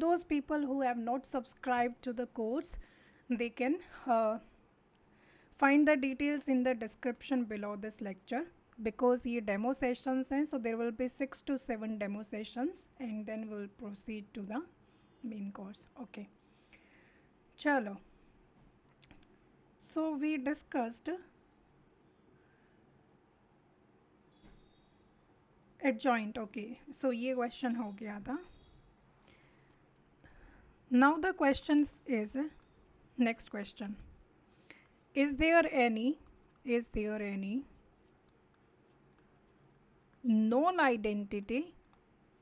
those people who have not subscribed to the course, they can find the details in the description below this lecture. Because ये demo sessions हैं, so there will be 6 to 7 demo sessions and then we'll proceed to the main course. Okay, चलो. So we discussed adjoint. Okay, so ये question हो गया था. Now the question is, next question. Is there any known identity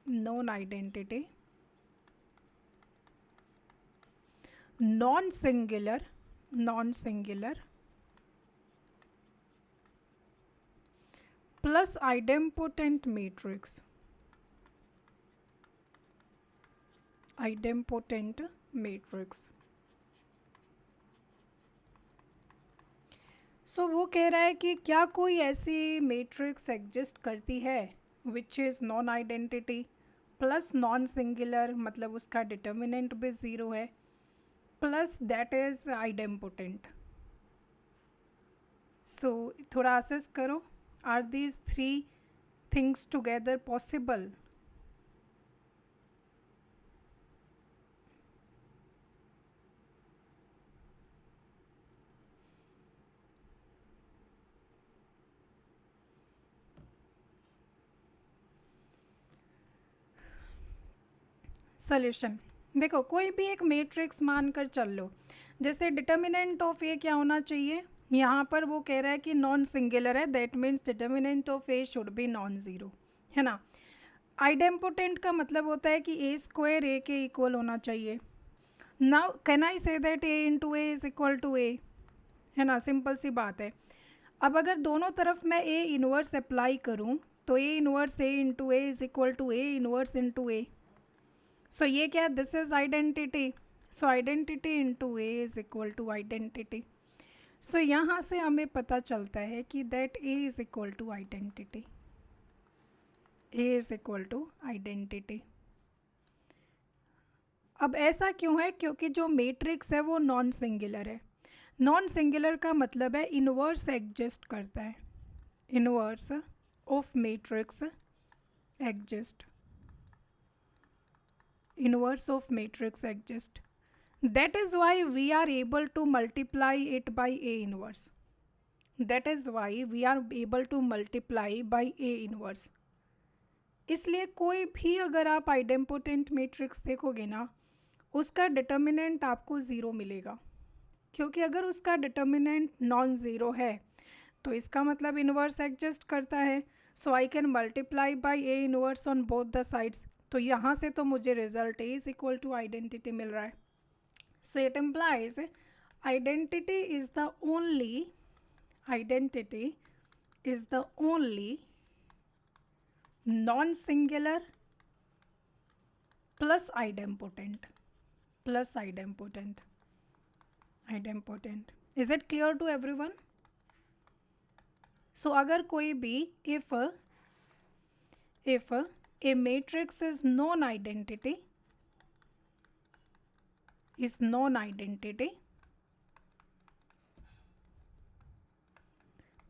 non-singular plus idempotent matrix सो वो कह रहा है कि क्या कोई ऐसी मैट्रिक्स एग्जिस्ट करती है which is non identity plus non singular, मतलब उसका डिटर्मिनेंट भी ज़ीरो है, plus that is idempotent. So थोड़ा असेस करो, are these 3 things together possible? Solution देखो, कोई भी एक मैट्रिक्स मानकर चल लो. जैसे डिटर्मिनेंट ऑफ ए क्या होना चाहिए, यहाँ पर वो कह रहा है कि नॉन सिंगुलर है, that means determinant of A should be non zero, है ना. आइडेम्पोटेंट का मतलब होता है कि ए स्क्वायर ए के इक्वल होना चाहिए. Now can I say that A into A is equal to A, है ना, सिंपल सी बात है. अब अगर दोनों तरफ मैं ए इनवर्स अप्लाई करूँ तो A inverse A into A is equal to A inverse into A. So ये क्या है, this is identity. So identity into A is equal to identity. So यहाँ से हमें पता चलता है कि that A is equal to identity. A is equal to identity. अब ऐसा क्यों है, क्योंकि जो मैट्रिक्स है वो नॉन सिंगुलर है. नॉन सिंगुलर का मतलब है इनवर्स एग्जिस्ट करता है, inverse of matrix exist, inverse of matrix exist. That is why we are able to multiply it by A inverse. That is why we are able to multiply by A inverse. इसलिए कोई भी अगर आप idempotent matrix देखोगे ना, उसका determinant आपको zero मिलेगा, क्योंकि अगर उसका डिटर्मिनेंट नॉन ज़ीरो है तो इसका मतलब इनवर्स एग्जिस्ट करता है. So I can multiply by A inverse on both the sides. तो यहाँ से तो मुझे result A is equal to identity मिल रहा है. So it implies identity is the only non singular plus idempotent. Is it clear to everyone? So अगर कोई भी if a matrix is known identity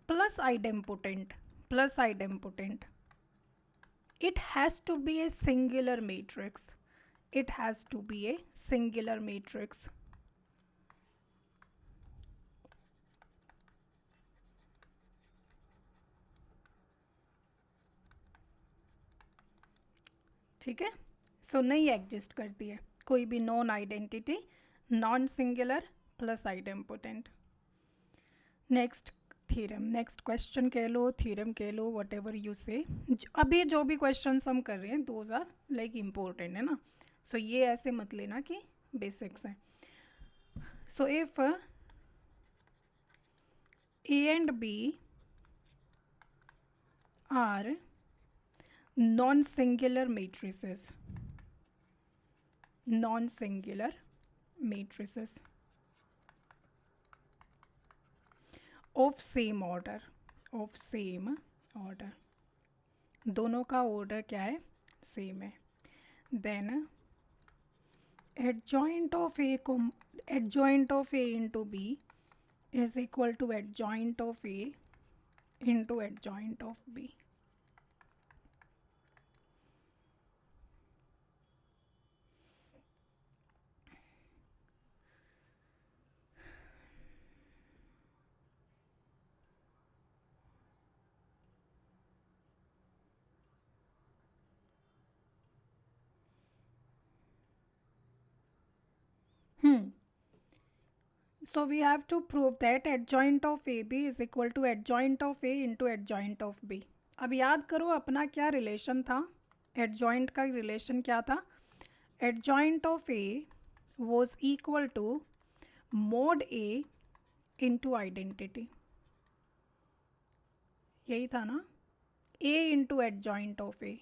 plus idempotent, it has to be a singular matrix. ठीक है. सो नहीं exist करती है कोई भी non identity, non singular plus idempotent. Next theorem, next question कह लो, थ्योरम कह लो, वट एवर यू से. अभी जो भी क्वेश्चन हम कर रहे हैं दोज आर लाइक इम्पोर्टेंट, है ना. सो ये ऐसे मत लेना कि बेसिक्स हैं. So if A and B are non-singular matrices of same order, दोनों का ऑर्डर क्या है, सेम है. देन एडजॉइंट ऑफ ए को adjoint of A into B is equal to adjoint of A into adjoint of B. So we have to prove that adjoint of AB is equal to adjoint of A into adjoint of B. अब याद करो अपना क्या relation था, adjoint का relation क्या था. Adjoint of A was equal to mod A into identity. यही था ना. A into adjoint of A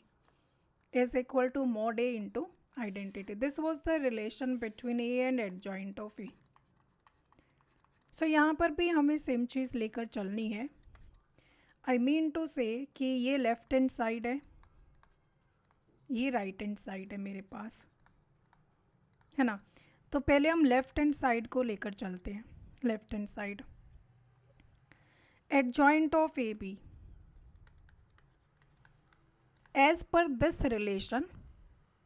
is equal to mod A into identity. This was the relation between A and adjoint of A. सो यहाँ पर भी हमें same चीज़ लेकर चलनी है. आई मीन टू से कि ये लेफ्ट हैंड साइड है, ये राइट हैंड साइड है मेरे पास, है ना. तो पहले हम लेफ्ट हैंड साइड को लेकर चलते हैं. Left hand side adjoint of A B as per this relation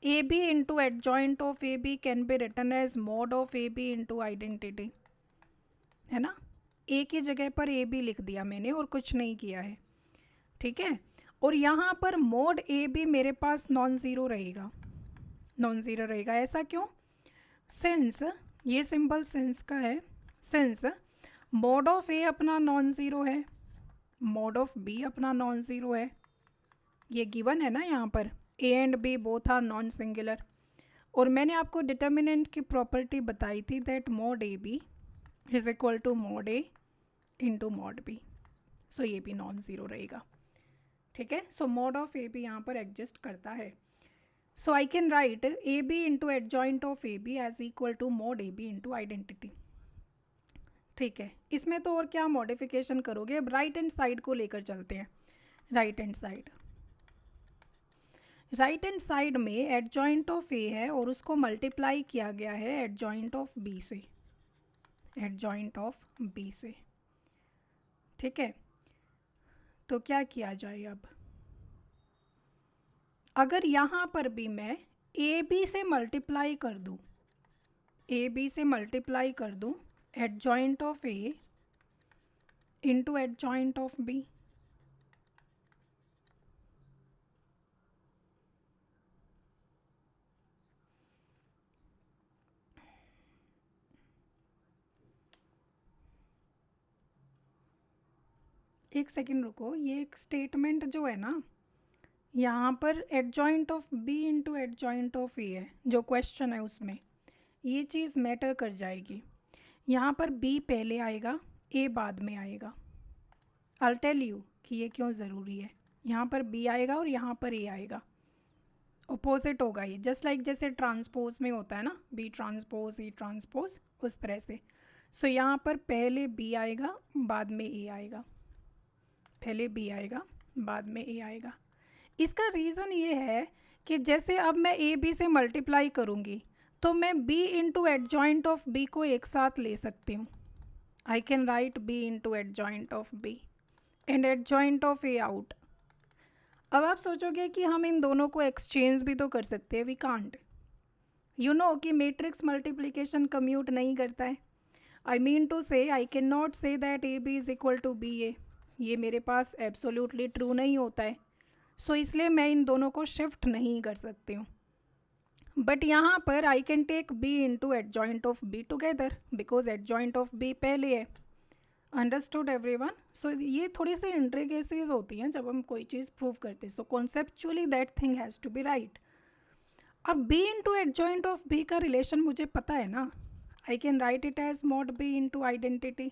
A B into adjoint of A B can be written as mod of A B into identity, है ना. ए की जगह पर A B लिख दिया मैंने और कुछ नहीं किया है, ठीक है. और यहाँ पर मोड ए बी मेरे पास नॉन ज़ीरो रहेगा. नॉन ज़ीरो रहेगा ऐसा क्यों? सिंस ये सिंबल सिंस का है. सिंस मोड ऑफ ए अपना नॉन ज़ीरो है, मोड ऑफ बी अपना नॉन ज़ीरो है. ये गिवन है ना यहाँ पर, A and B both are non singular. और मैंने आपको डिटर्मिनेंट की प्रॉपर्टी बताई थी that mod A B is equal to mod A into mod B. So ये भी नॉन ज़ीरो रहेगा, ठीक है. So mod of A B यहाँ पर एग्जिस्ट करता है. So I can write A B into adjoint of A B as equal to mod A B into identity, ठीक है. इसमें तो और क्या मॉडिफिकेशन करोगे. अब राइट हैंड साइड को लेकर चलते हैं. Right hand side, right hand side में एडजॉइंट ऑफ ए है और उसको मल्टीप्लाई किया गया है एडजॉइंट ऑफ बी से, एडजॉइंट ऑफ बी से, ठीक है. तो क्या किया जाए अब, अगर यहाँ पर भी मैं ए बी से मल्टीप्लाई कर दूँ, ए बी से मल्टीप्लाई कर दूँ adjoint of A into adjoint of B, एक सेकेंड रुको. ये एक स्टेटमेंट जो है ना, यहाँ पर adjoint of B into adjoint of A है जो क्वेश्चन है उसमें, ये चीज़ मैटर कर जाएगी. यहाँ पर बी पहले आएगा, ए बाद में आएगा. आई टेल यू कि ये क्यों ज़रूरी है. यहाँ पर बी आएगा और यहाँ पर ए आएगा, अपोजिट होगा ये. जस्ट लाइक जैसे ट्रांसपोज में होता है ना, बी ट्रांसपोज ई ट्रांसपोज, उस तरह से. सो यहाँ पर पहले बी आएगा बाद में ए आएगा, पहले बी आएगा बाद में ए आएगा. इसका रीज़न ये है कि जैसे अब मैं ए बी से मल्टीप्लाई करूँगी तो मैं B into adjoint of B को एक साथ ले सकती हूँ. I can write B into adjoint of B and adjoint of A out. अब आप सोचोगे कि हम इन दोनों को एक्सचेंज भी तो कर सकते हैं. We can't. यू नो कि मैट्रिक्स मल्टीप्लिकेशन कम्यूट नहीं करता है. I mean to say I can not say that A B is equal to B A. ये मेरे पास एब्सोल्युटली ट्रू नहीं होता है. सो इसलिए मैं इन दोनों को शिफ्ट नहीं कर सकती हूँ. बट यहाँ पर I can take B into adjoint of B together because adjoint of B पहले है. Understood everyone. सो ये थोड़ी सी इंट्रिकेसीज होती हैं जब हम कोई चीज़ प्रूव करते हैं. So conceptually that thing has to be right. अब B into adjoint of B का रिलेशन मुझे पता है ना. I can write it as mod B into identity.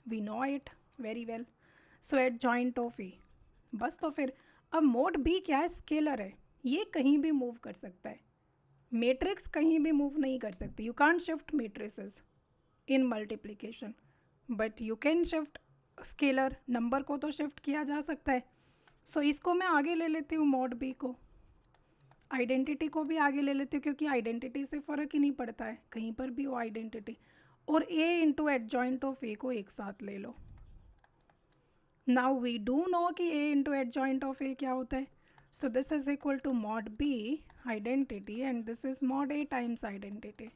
We know it very well. So adjoint of A, बस. तो फिर अब मोड बी क्या है, स्केलर है. ये कहीं भी मूव कर सकता है. मैट्रिक्स कहीं भी मूव नहीं कर सकती. You can't shift matrices in multiplication but you can shift scalar. Number को तो शिफ्ट किया जा सकता है. सो इसको मैं आगे ले लेती हूँ मोड बी को. आइडेंटिटी को भी आगे ले लेती हूँ क्योंकि आइडेंटिटी से फ़र्क ही नहीं पड़ता है, कहीं पर भी हो आइडेंटिटी। और A into adjoint of A को एक साथ ले लो। नाउ वी डू नो कि A into adjoint of A क्या होता है। So this is equal to mod B identity and this is mod A times identity.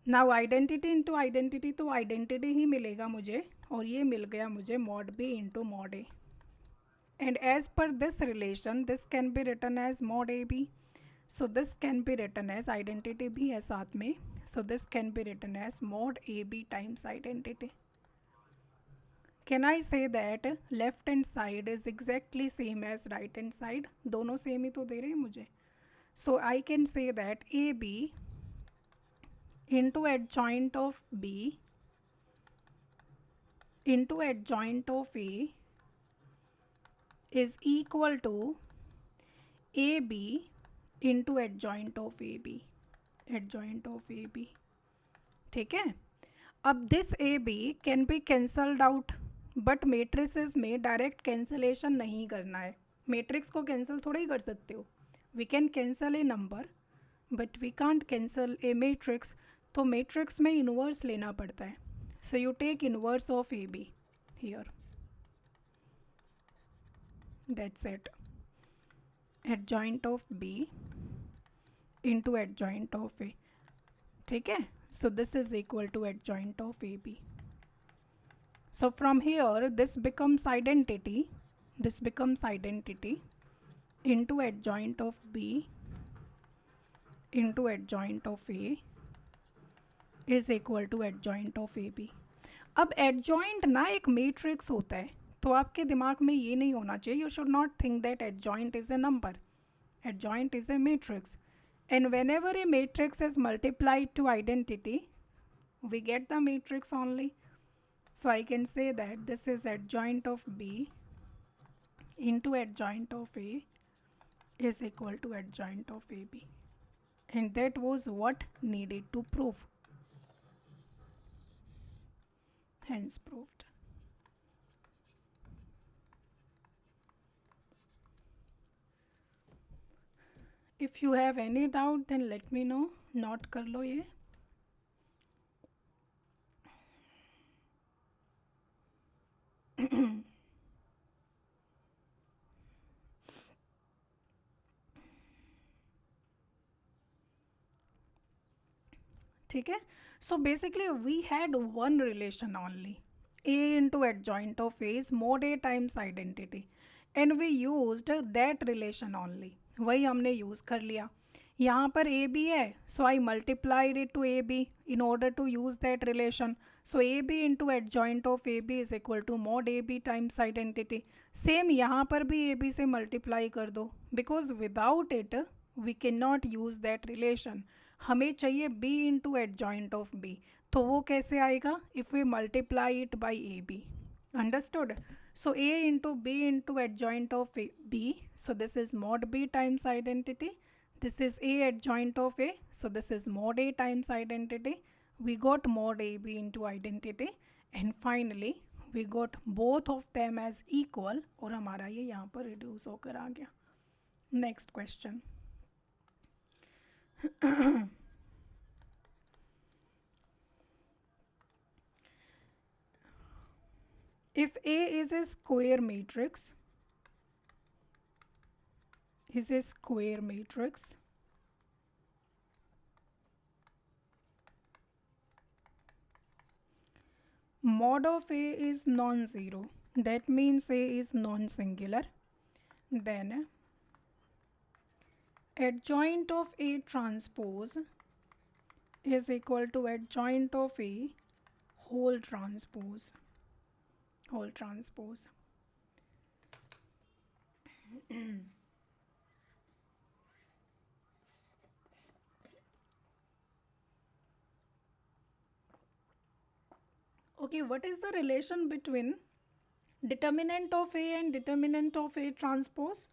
Now identity into identity, तो आइडेंटिटी ही मिलेगा मुझे, और ये मिल गया मुझे mod B into mod A. And as per this relation, this can be written as mod AB. So this can be written as identity भी है साथ में. So this can be written as mod AB times identity. Can I say that left hand side is exactly same as right hand side? दोनों same ही तो दे रहे हैं मुझे. So I can say that AB into adjoint of B into adjoint of A is equal to AB into adjoint of AB, adjoint of AB. ठीक है. अब this AB can be cancelled out, but matrices में direct cancellation नहीं करना है. Matrix को cancel थोड़ा ही कर सकते हो. We can cancel a number but we can't cancel a matrix. तो मैट्रिक्स में इन्वर्स लेना पड़ता है. So you take inverse of A B here. That's it. Adjoint of B into adjoint of A. ठीक है. So this is equal to adjoint of A B. So from here this becomes identity into adjoint of B into adjoint of A is equal to adjoint of AB. अब adjoint ना एक matrix होता है, तो आपके दिमाग में ये नहीं होना चाहिए. You should not think that adjoint is a number. Adjoint is a matrix, and whenever a matrix is multiplied to identity, we get the matrix only. So I can say that this is adjoint of B into adjoint of A is equal to adjoint of AB. And that was what needed to prove. Hence proved. If you have any doubt then let me know. Note कर लो ये. ठीक है. So basically we had one relation only. A into adjoint of A is mod A times identity, and we used that relation only. वही हमने use कर लिया. यहाँ पर ए बी है, so I multiplied it to A B in order to use that relation. So A B into adjoint of A B is equal to mod A B times identity. Same यहाँ पर भी A B से multiply कर दो, because without it we can not use that relation. हमें चाहिए b into adjoint of b. तो वो कैसे आएगा? If we multiply it by A B. Understood? So a into b into adjoint of b. So this is mod b times identity. This is a adjoint of a. So this is mod a times identity. We got mod a b into identity. And finally we got both of them as equal. और हमारा ये यहाँ पर reduce होकर आ गया. Next question. If A is a square matrix, mod of A is non-zero, that means A is non-singular, then adjoint of A transpose is equal to adjoint of A whole transpose. Okay, what is the relation between determinant of A and determinant of A transpose?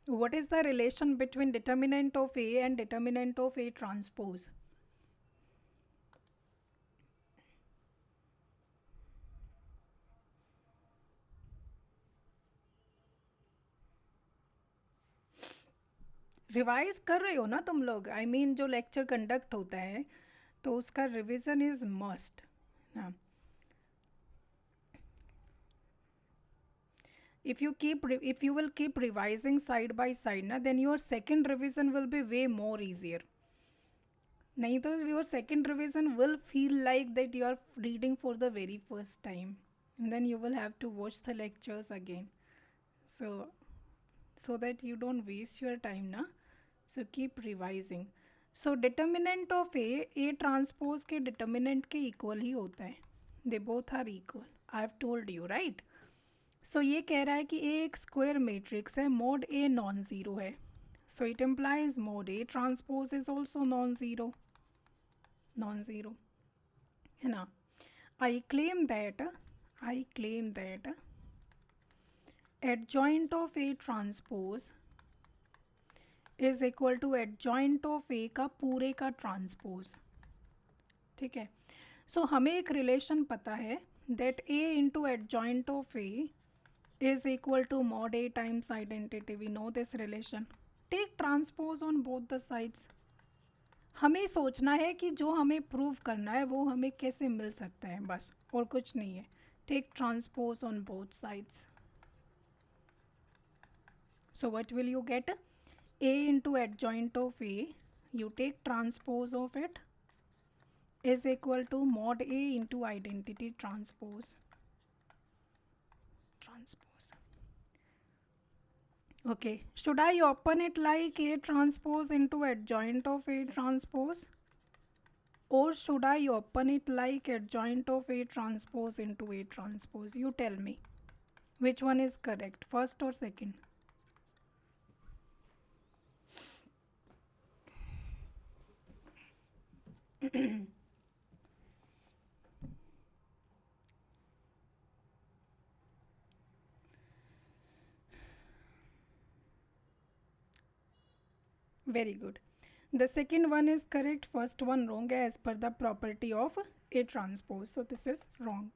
What is the relation between determinant of A and determinant of A transpose? Revise कर रहे हो ना तुम लोग? I mean जो lecture conduct होता है तो उसका रिवीजन इज मस्ट ना. If you will keep revising side by side na, then your second revision will be way more easier. नहीं तो your second revision will feel like that you are reading for the very first time, and then you will have to watch the lectures again. So that you don't waste your time na, so keep revising. So determinant of a transpose के determinant के equal ही होता है. They both are equal. I have told you, right? सो ये कह रहा है कि A एक स्क्वायर मैट्रिक्स है, मोड ए नॉन ज़ीरो है. So it implies mod A transpose is also non zero. Non zero है ना. I claim that adjoint of A transpose is equal to adjoint of A का पूरे का transpose. ठीक है. सो हमें एक रिलेशन पता है that A into adjoint of A is equal to mod A times identity. We know this relation. Take transpose on both the sides. हमें सोचना है कि जो हमें प्रूव करना है वो हमें कैसे मिल सकता है, बस, और कुछ नहीं है. Take transpose on both sides. So what will you get? A into adjoint of A, you take transpose of it, is equal to mod A into identity transpose. Okay, should I open it like A transpose into adjoint of A transpose, or should I open it like adjoint of A transpose into A transpose? You tell me which one is correct, first or second? Very good. The second one is correct, first one wrong as per the property of A transpose. So this is wrong.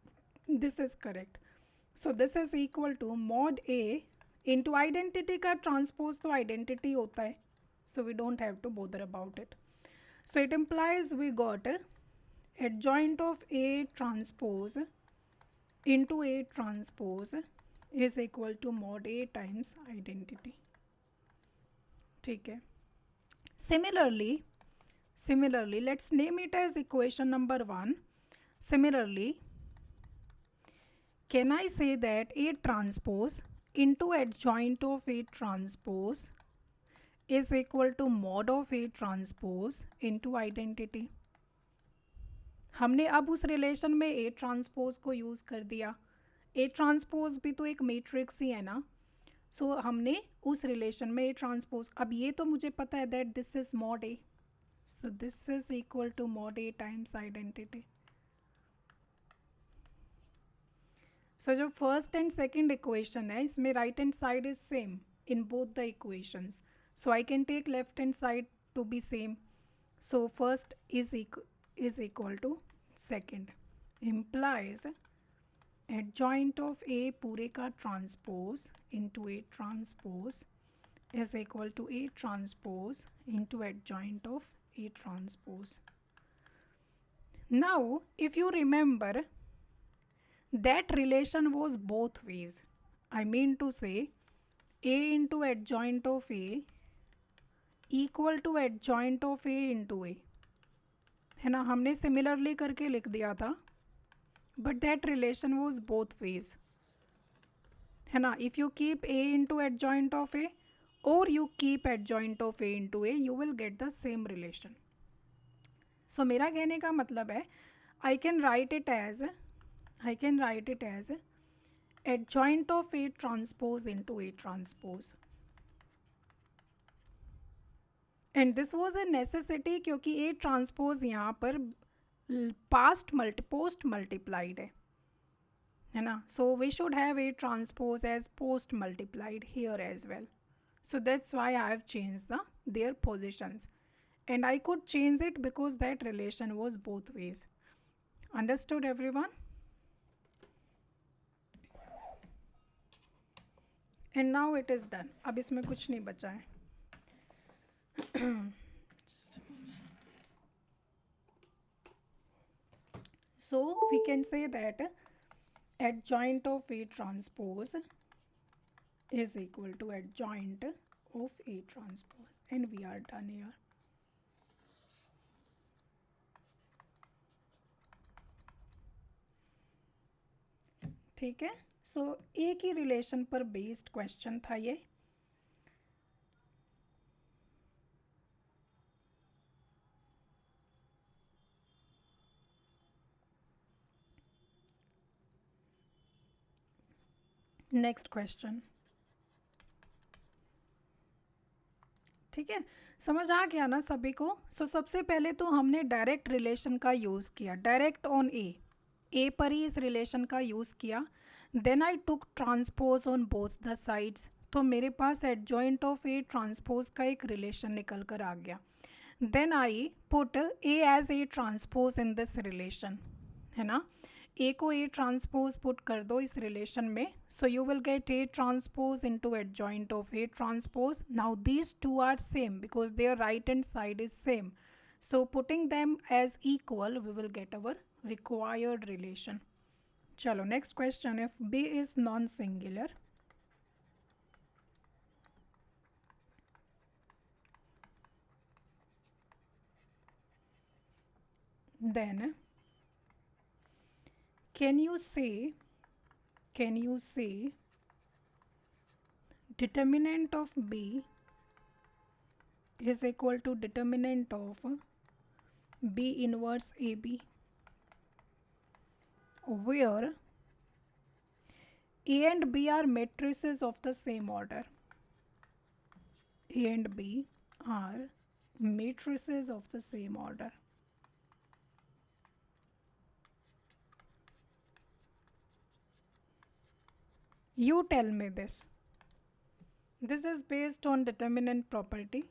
This is correct. So this is equal to mod A into identity का transpose तो identity होता है. So we don't have to bother about it. So it implies we got adjoint of A transpose into A transpose is equal to mod A times identity. ठीक है. Similarly, let's name it as equation number 1. Similarly, can I say that A transpose into adjoint of A transpose is equal to mod of A transpose into identity? हमने अब उस relation में A transpose को use कर दिया. A transpose भी तो एक मैट्रिक्स ही है ना. सो हमने उस रिलेशन में A ट्रांसपोज, अब ये तो मुझे पता है that this is mod A. So this is equal to mod A times identity. So जो फर्स्ट एंड सेकेंड इक्वेशन है इसमें right hand side is same in both the equations. So I can take left hand side to be same. So first is equal to second, implies adjoint of A पूरे का transpose into A transpose is equal to A transpose into adjoint of A transpose. Now if you remember, that relation was both ways. I mean to say A into adjoint of A equal to adjoint of A into A है ना. हमने similarly करके लिख दिया था, but that relation was both ways है ना. If you keep A into adjoint of A और you keep adjoint of A into A, you will get the same relation. So मेरा कहने का मतलब है I can write it as adjoint of A transpose into A transpose. And this was a necessity क्योंकि A transpose यहाँ पर post multiplied है ना. So we should have a transpose as post multiplied here as well. So that's why I have change the their positions, and I could change it because that relation was both ways. Understood everyone? And now it is done. अब इसमें कुछ नहीं बचा है. So we can say that adjoint of A transpose is equal to adjoint of A transpose, and we are done here. ठीक है, सो एक ही relation पर बेस्ड क्वेश्चन था ये. Next question. ठीक है, समझ आ गया ना सभी को. सो सबसे पहले तो हमने डायरेक्ट रिलेशन का यूज़ किया, डायरेक्ट ऑन ए पर ही इस रिलेशन का यूज़ किया. Then I took transpose on both the sides, तो मेरे पास एडजॉइंट ऑफ ए ट्रांसपोज का एक रिलेशन निकल कर आ गया. Then I put A as A transpose in this relation, है ना. ए को ए ट्रांसपोज पुट कर दो इस रिलेशन में, so you will get A transpose into adjoint of A transpose. Now these two are same because their right hand side is same, so putting them as equal we will get our required relation. चलो next question. If B is non-singular, then can you say determinant of B is equal to determinant of B inverse AB, where A and B are matrices of the same order. A and B are matrices of the same order. You tell me this. This is based on determinant property.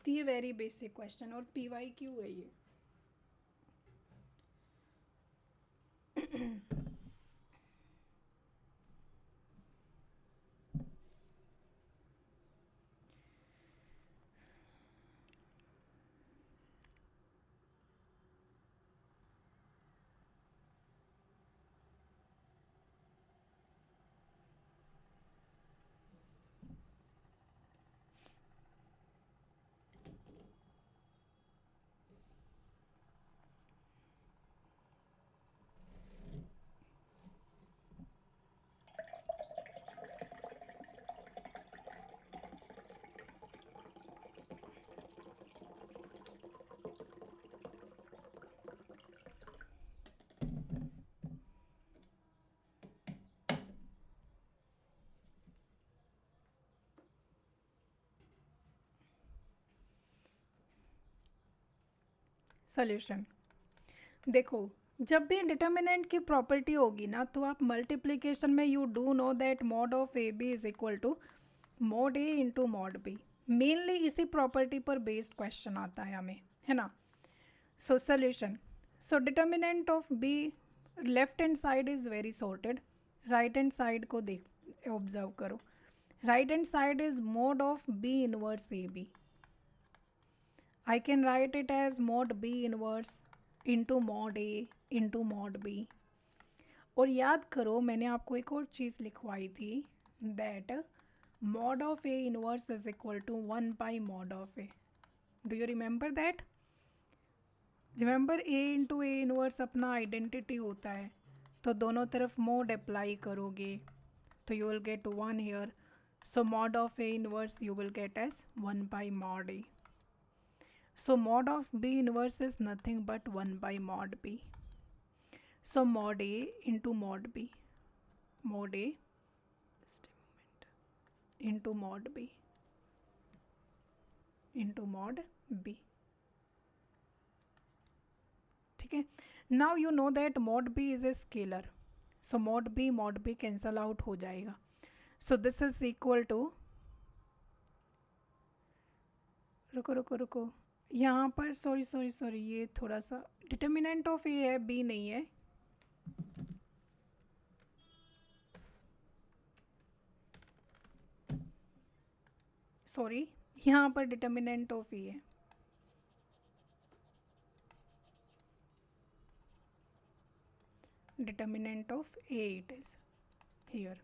The very basic question और PYQ है ये. Solution देखो, जब भी determinant की property होगी ना, तो आप मल्टीप्लिकेशन में you do know that mod of A B is equal to mod A into mod B. Mainly इसी प्रॉपर्टी पर बेस्ड क्वेश्चन आता है हमें, है ना. So solution. So determinant of B, left hand side is very sorted. Right hand side को देख observe करो. Right hand side is mod of B inverse A B. I can write it as mod B inverse into mod A into mod B. और याद करो मैंने आपको एक और चीज़ लिखवाई थी, that mod of A inverse is equal to 1 by mod of A. Do you remember that? Remember A into A inverse अपना आइडेंटिटी होता है, तो दोनों तरफ mod अप्लाई करोगे तो you will get 1 here. So mod of A inverse you will get as 1 by mod A. So mod of B inverse is nothing but 1 by mod B. So mod A into mod B, mod A, just a moment, into mod B, into mod B. ठीक है. Now you know that mod B is a scalar. So mod B cancel out हो जाएगा. So this is equal to, रुको यहाँ पर sorry ये थोड़ा सा डिटर्मिनेंट ऑफ ए है, बी नहीं है. सॉरी, यहाँ पर डिटर्मिनेंट ऑफ ए है. Determinant of A it is here.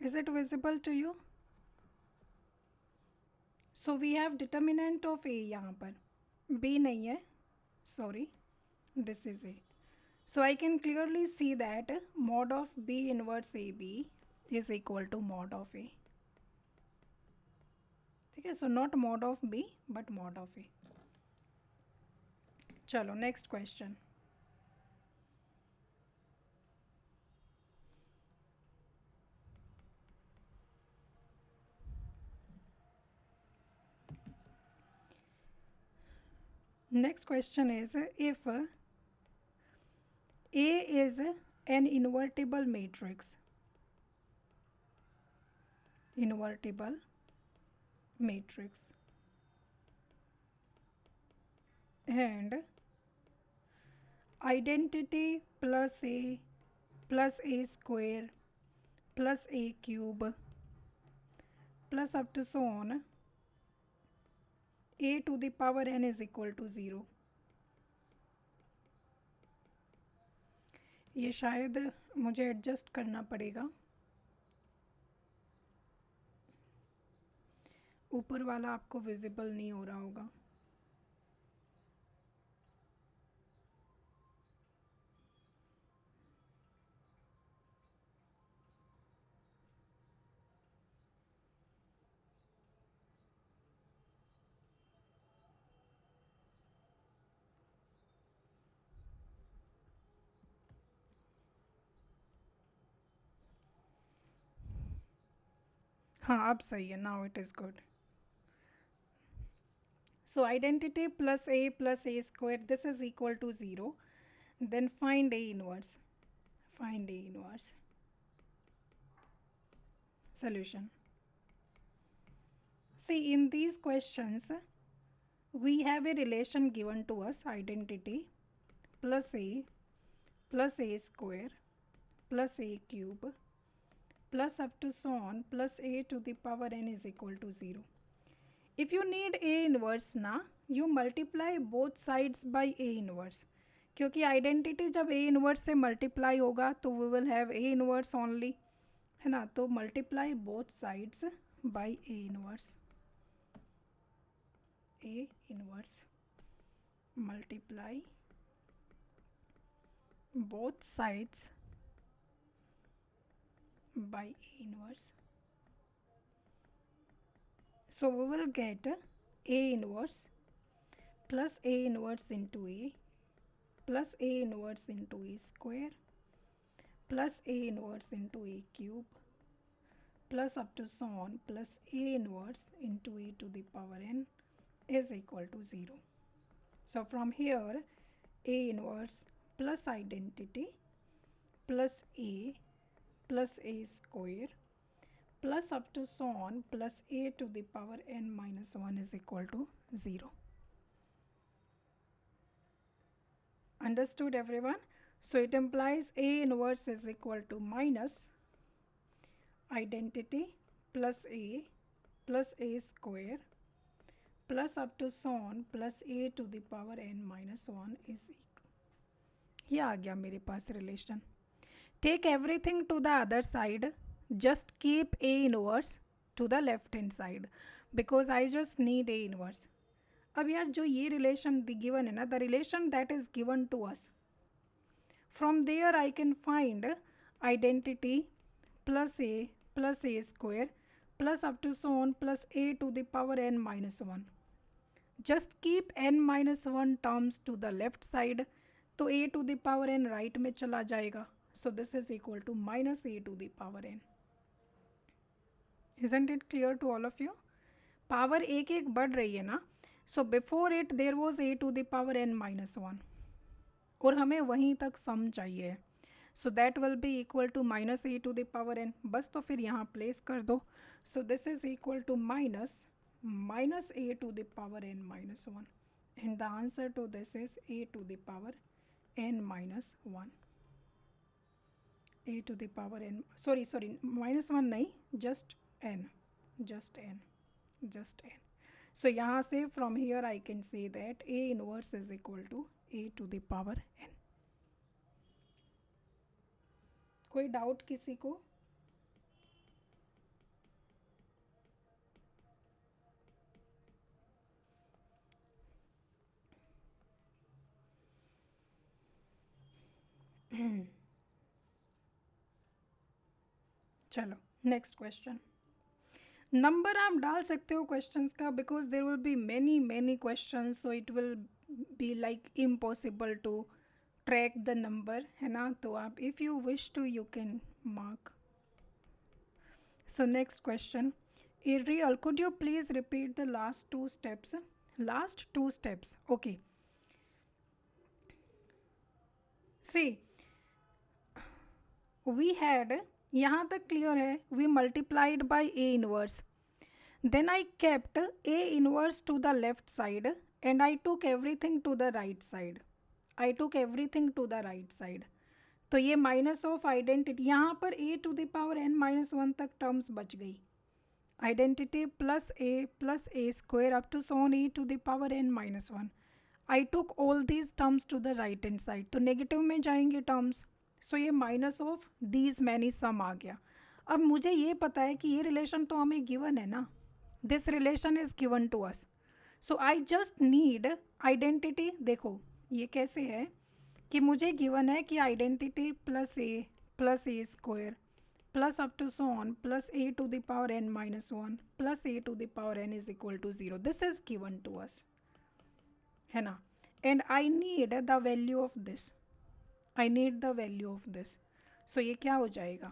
Is it visible to you? So we have determinant of A यहाँ पर. B नहीं है. Sorry. This is A. So I can clearly see that mod of B inverse AB is equal to mod of A. ठीक है. So not mod of B but mod of A. चलो next question. Next question is, if A is an invertible matrix, and identity plus A square plus A cube plus up to so on A to the power n is equal to 0. ये शायद मुझे adjust करना पड़ेगा. ऊपर वाला आपको visible नहीं हो रहा होगा. हाँ अब सही है. Now it is good. So identity plus A square, this is equal to 0. Then find A inverse. Solution. See, in these questions we have a relation given to us, identity plus A square plus A cube plus up to so on plus A to the power n is equal to 0. If you need A inverse ना, you multiply both sides by A inverse. क्योंकि identity जब A inverse से multiply होगा तो we will have A inverse only, है ना. तो multiply both sides by A inverse. Multiply both sides by A inverse. So we will get A inverse plus A inverse into A plus A inverse into A square plus A inverse into A cube plus up to so on plus A inverse into A to the power n is equal to 0. So from here A inverse plus identity plus A square plus up to so on plus A to the power n minus 1 is equal to 0. Understood everyone? So it implies A inverse is equal to minus identity plus A square plus up to so on plus A to the power n minus 1 is equal. ये आ गया मेरे पास relation. Take everything to the other side. Just keep A inverse to the left hand side because I just need A inverse. अब यार जो ये relation given है ना, the relation that is given to us, from there I can find identity plus A square plus up to so on plus A to the power n minus 1. Just keep n minus 1 terms to the left side, तो A to the power n right में चला जाएगा. So this is equal to minus A to the power n. Isn't it clear to all of you? Power एक एक बढ़ रही है ना, so before it there was a to the power n minus one, और हमें वहीं तक सम चाहिए, so that will be equal to minus A to the power n, बस तो फिर यहाँ प्लेस कर दो. So this is equal to minus A to the power n minus one, and the answer to this is a to the power n minus one. A to the power n, sorry minus one नहीं, just n, just n, just n. So यहाँ से from here I can say that A inverse is equal to A to the power n. कोई doubt किसी को? चलो next question. Number आप डाल सकते हो क्वेश्चंस का, because there will be many questions, so it will be like impossible to track the number, है ना. तो आप if you wish to you can mark. So next question. A real, could you please repeat the last two steps? Last two steps, okay. See we had, यहाँ तक clear है, we multiplied by A inverse, then I kept a inverse to the left side and I took everything to the right side. I took everything to the right side. तो ये minus of identity, यहाँ पर A to the power n minus one तक terms बच गई. Identity plus A square up to so on A to the power n minus one. I took all these terms to the right hand side, तो negative में जाएंगे terms. So ये minus of these many sum आ गया. अब मुझे ये पता है कि ये रिलेशन तो हमें गिवन है ना, this relation is given to us. So I just need identity. देखो ये कैसे है कि मुझे गिवन है कि identity plus A square plus up to so on plus a to the power n minus one plus a to the power n is equal to zero. This is given to us, है ना. And I need the value of this, I need the value of this. So ये क्या हो जाएगा,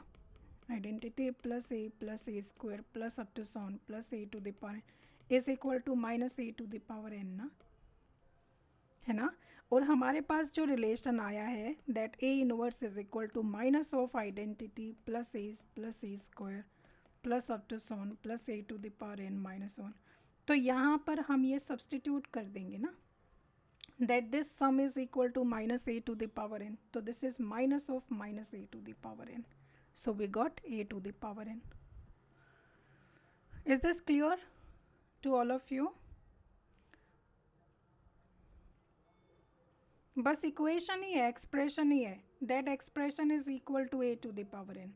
identity plus A square plus up to so on plus a to the power is equal to minus A to the power n ना, है ना. और हमारे पास जो रिलेशन आया है that a inverse is equal to minus of identity plus A square plus up to so on plus a to the power n minus one. तो यहाँ पर हम ये सब्सटीट्यूट कर देंगे ना, that this sum is equal to minus a to the power n. So this is minus of minus a to the power n. So we got a to the power n. Is this clear to all of you? बस equation ही है, expression ही है. That expression is equal to a to the power n.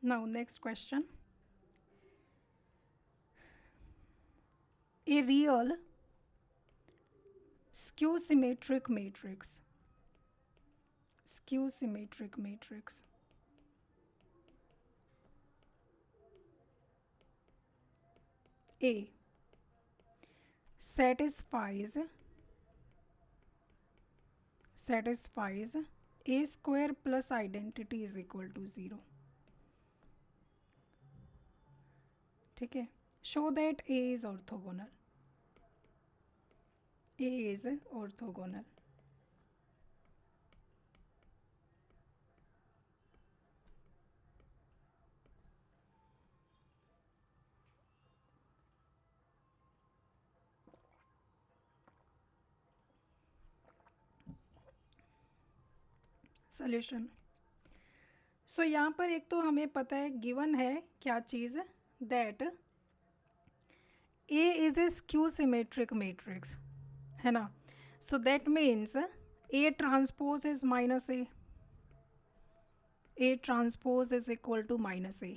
Now next question. A real skew symmetric matrix A satisfies a square plus identity is equal to 0. ठीक है. Show that A is orthogonal. A is orthogonal. Solution. So यहाँ पर एक तो हमें पता है, given है क्या चीज़, that A is a skew symmetric matrix, है ना. So that means A transpose is minus A. A transpose is equal to minus A.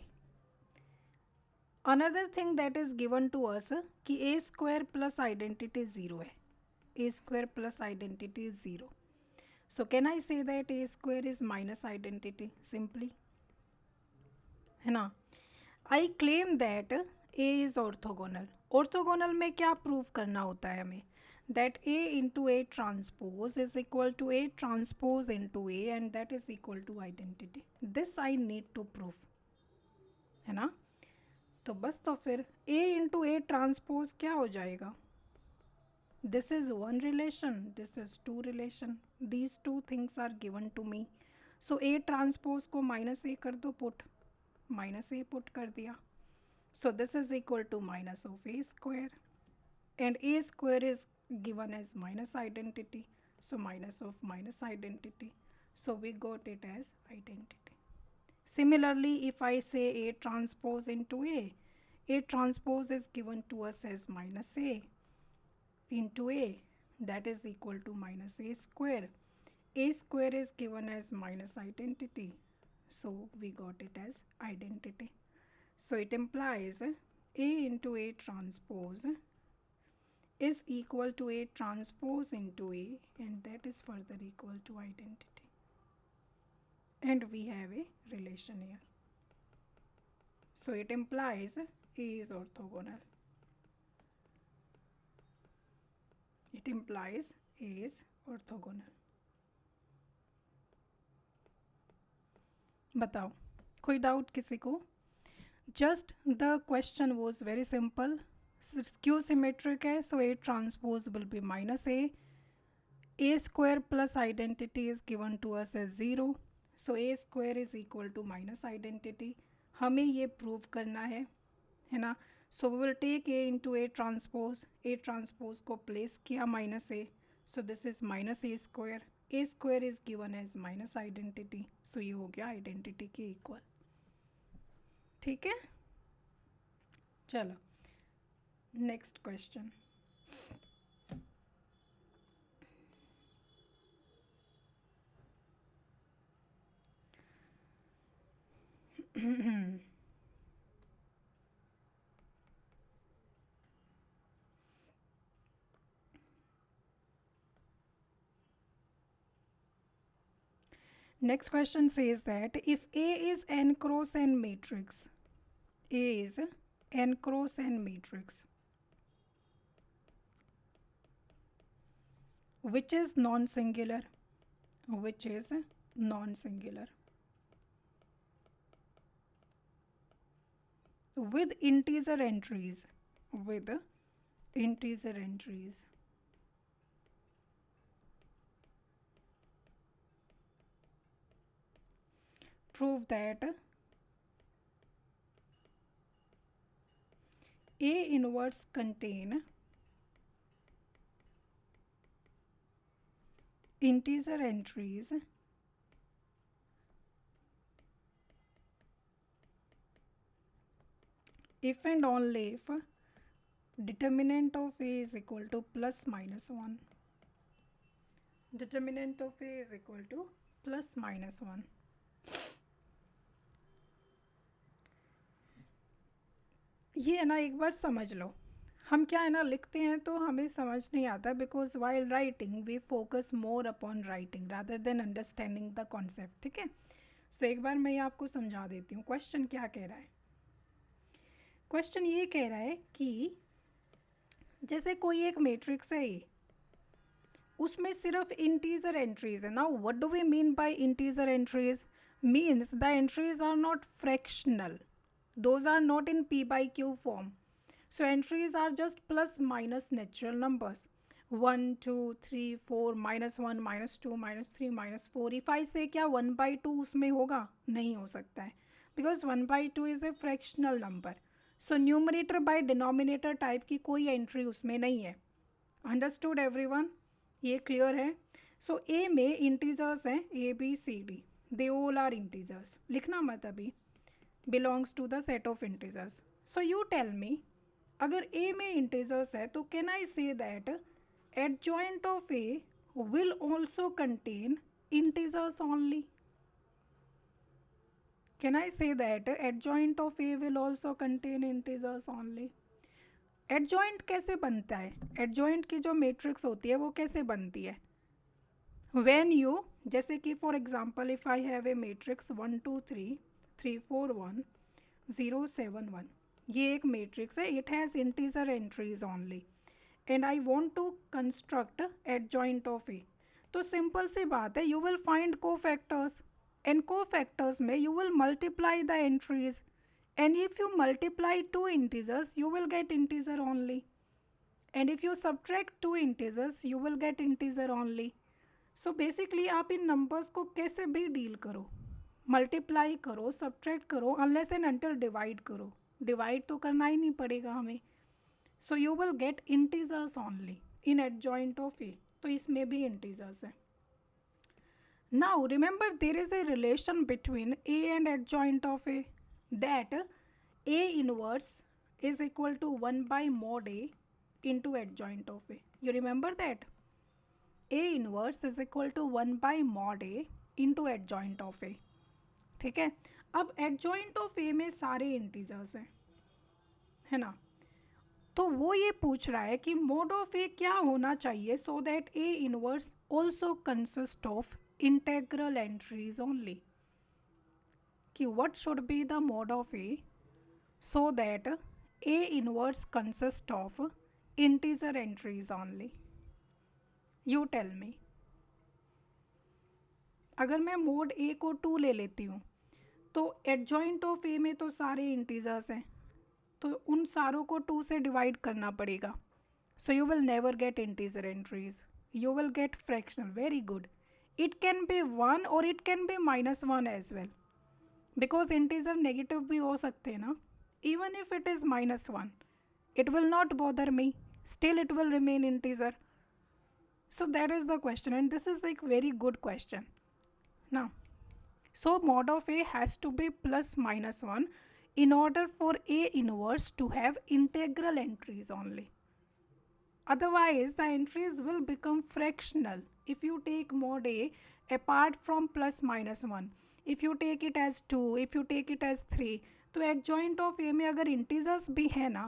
Another thing that is given to us कि A square plus identity 0 है. A square plus identity is 0. So can I say that A square is minus identity simply? है ना. I claim that A is orthogonal. Orthogonal में क्या prove करना होता है हमें, that A into A transpose is equal to A transpose into A and that is equal to identity. This I need to prove, है ना? तो बस तो फिर A into A transpose क्या हो जाएगा? This is one relation, this is two relation. These two things are given to me. So A transpose को minus A कर दो put, minus A put कर दिया. So this is equal to minus of A square. And A square is given as minus identity. So minus of minus identity. So we got it as identity. Similarly, if I say A transpose into A transpose is given to us as minus A into A, that is equal to minus A square. A square is given as minus identity. So we got it as identity. So it implies A into A transpose is equal to A transpose into A and that is further equal to identity. And we have a relation here. So it implies A is orthogonal. It implies A is orthogonal. बताओ, कोई doubt किसी को? Just the question was very simple. Q symmetric है, so A transpose will be minus A. A square plus identity is given to us as 0. So A square is equal to minus identity. हमें ये prove करना है ना? So we will take A into A transpose. A transpose को place किया minus A. So this is minus A square. A square is given as minus identity. So ये हो गया identity के equal. ठीक है, चलो next question. Next question says that if A is n cross n matrix, A is n cross n matrix, which is non-singular, with integer entries, prove that A inverse contain integer entries if and only if determinant of A is equal to plus minus 1. Determinant of A is equal to plus minus 1. ये है ना, एक बार समझ लो. हम क्या है ना लिखते हैं तो हमें समझ नहीं आता because while writing we focus more upon writing rather than understanding the concept. ठीक है, सो एक बार मैं ये आपको समझा देती हूँ. क्वेश्चन क्या कह रहा है? क्वेश्चन ये कह रहा है कि जैसे कोई एक मैट्रिक्स है ये, उसमें सिर्फ इंटीजर एंट्रीज है. Now what do we mean by integer entries? Means the entries are not fractional, those are not in p by q form. So entries are just plus minus natural numbers, 1 2 3 4 minus 1 minus 2 minus 3 minus 4. if I say क्या 1 by 2 उसमें होगा? नहीं हो सकता है, because 1 by 2 is a fractional number. So numerator by denominator type की कोई entry उसमें नहीं है. Understood everyone? ये क्लियर है? सो ए में इंटीजर्स हैं a b c d, they all are integers. लिखना मत अभी, belongs to the set of integers. So you tell me, अगर A में integers है तो can I say that adjoint of A will also contain integers only? Can I say that adjoint of A will also contain integers only? adjoint कैसे बनता है? adjoint की जो matrix होती है वो कैसे बनती है? when you, जैसे कि for example if I have a matrix 1 2 3 3 4 1 0 7 1, ये एक मैट्रिक्स है. It has integer entries only. And I want to construct adjoint of A, तो सिंपल सी बात है, you will find cofactors, and cofactors में you will multiply the entries, and if you multiply two integers you will get integer only, and if you subtract two integers you will get integer only. So basically आप इन numbers को कैसे भी deal करो, multiply करो, subtract करो, unless and until divide करो, divide तो करना ही नहीं पड़ेगा हमें. So you will get integers only in adjoint of a, तो इसमें भी integers है. Now remember there is a relation between a and adjoint of a, that A inverse is equal to 1 by mod A into adjoint of A. You remember that? A inverse is equal to 1 by mod A into adjoint of A. ठीक है, अब adjoint of A में सारे integers हैं, है ना, तो वो ये पूछ रहा है कि mod of A क्या होना चाहिए so that A inverse also consists of integral entries only, कि what should be the mod of A so that A inverse consists of integer entries only. You tell me. अगर मैं mode A को 2 ले लेती हूँ तो adjoint of A में तो सारे इंटीजर्स हैं, तो उन सारों को 2 से डिवाइड करना पड़ेगा. So you will never get integer entries, you will get fractional. Very good. It can be 1 और it can be -1 as well, because integer negative भी हो सकते हैं ना. Even if it is -1, it will not bother me, still it will remain integer. So that is the question, and this is like very good question. Now, so mod of A has to be +-1 in order for A inverse to have integral entries only. Otherwise the entries will become fractional if you take mod A apart from +-1. If you take it as 2, if you take it as 3, तो adjoint of ए में अगर integers भी है ना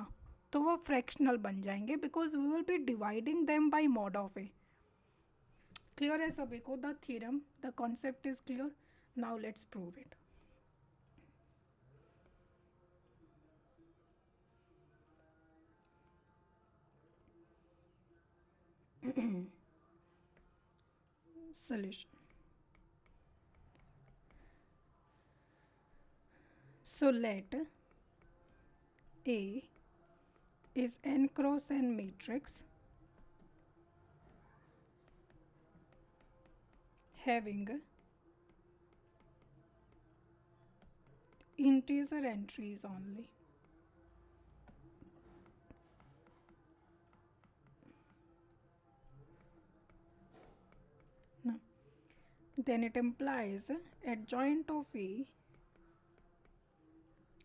तो वो fractional बन जाएंगे, because we will be dividing them by mod of a. Clear है सभी को? The theorem, the concept is clear. Now let's prove it. solution. So let A is n cross n matrix having integer entries only. Now, then it implies adjoint of A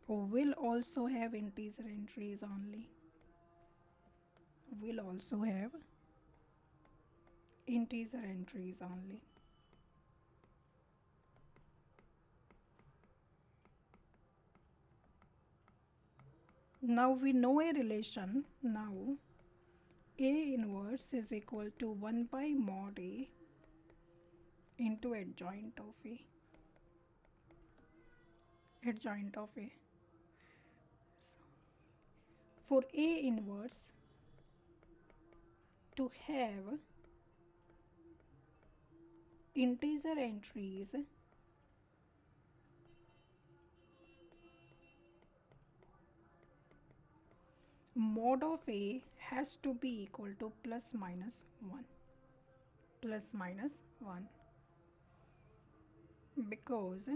will also have integer entries only. Will also have integer entries only. Now we know a relation. Now A inverse is equal to 1 by mod A into adjoint of A. Adjoint of A. For A inverse to have integer entries, mod of A has to be equal to +-1. +-1, because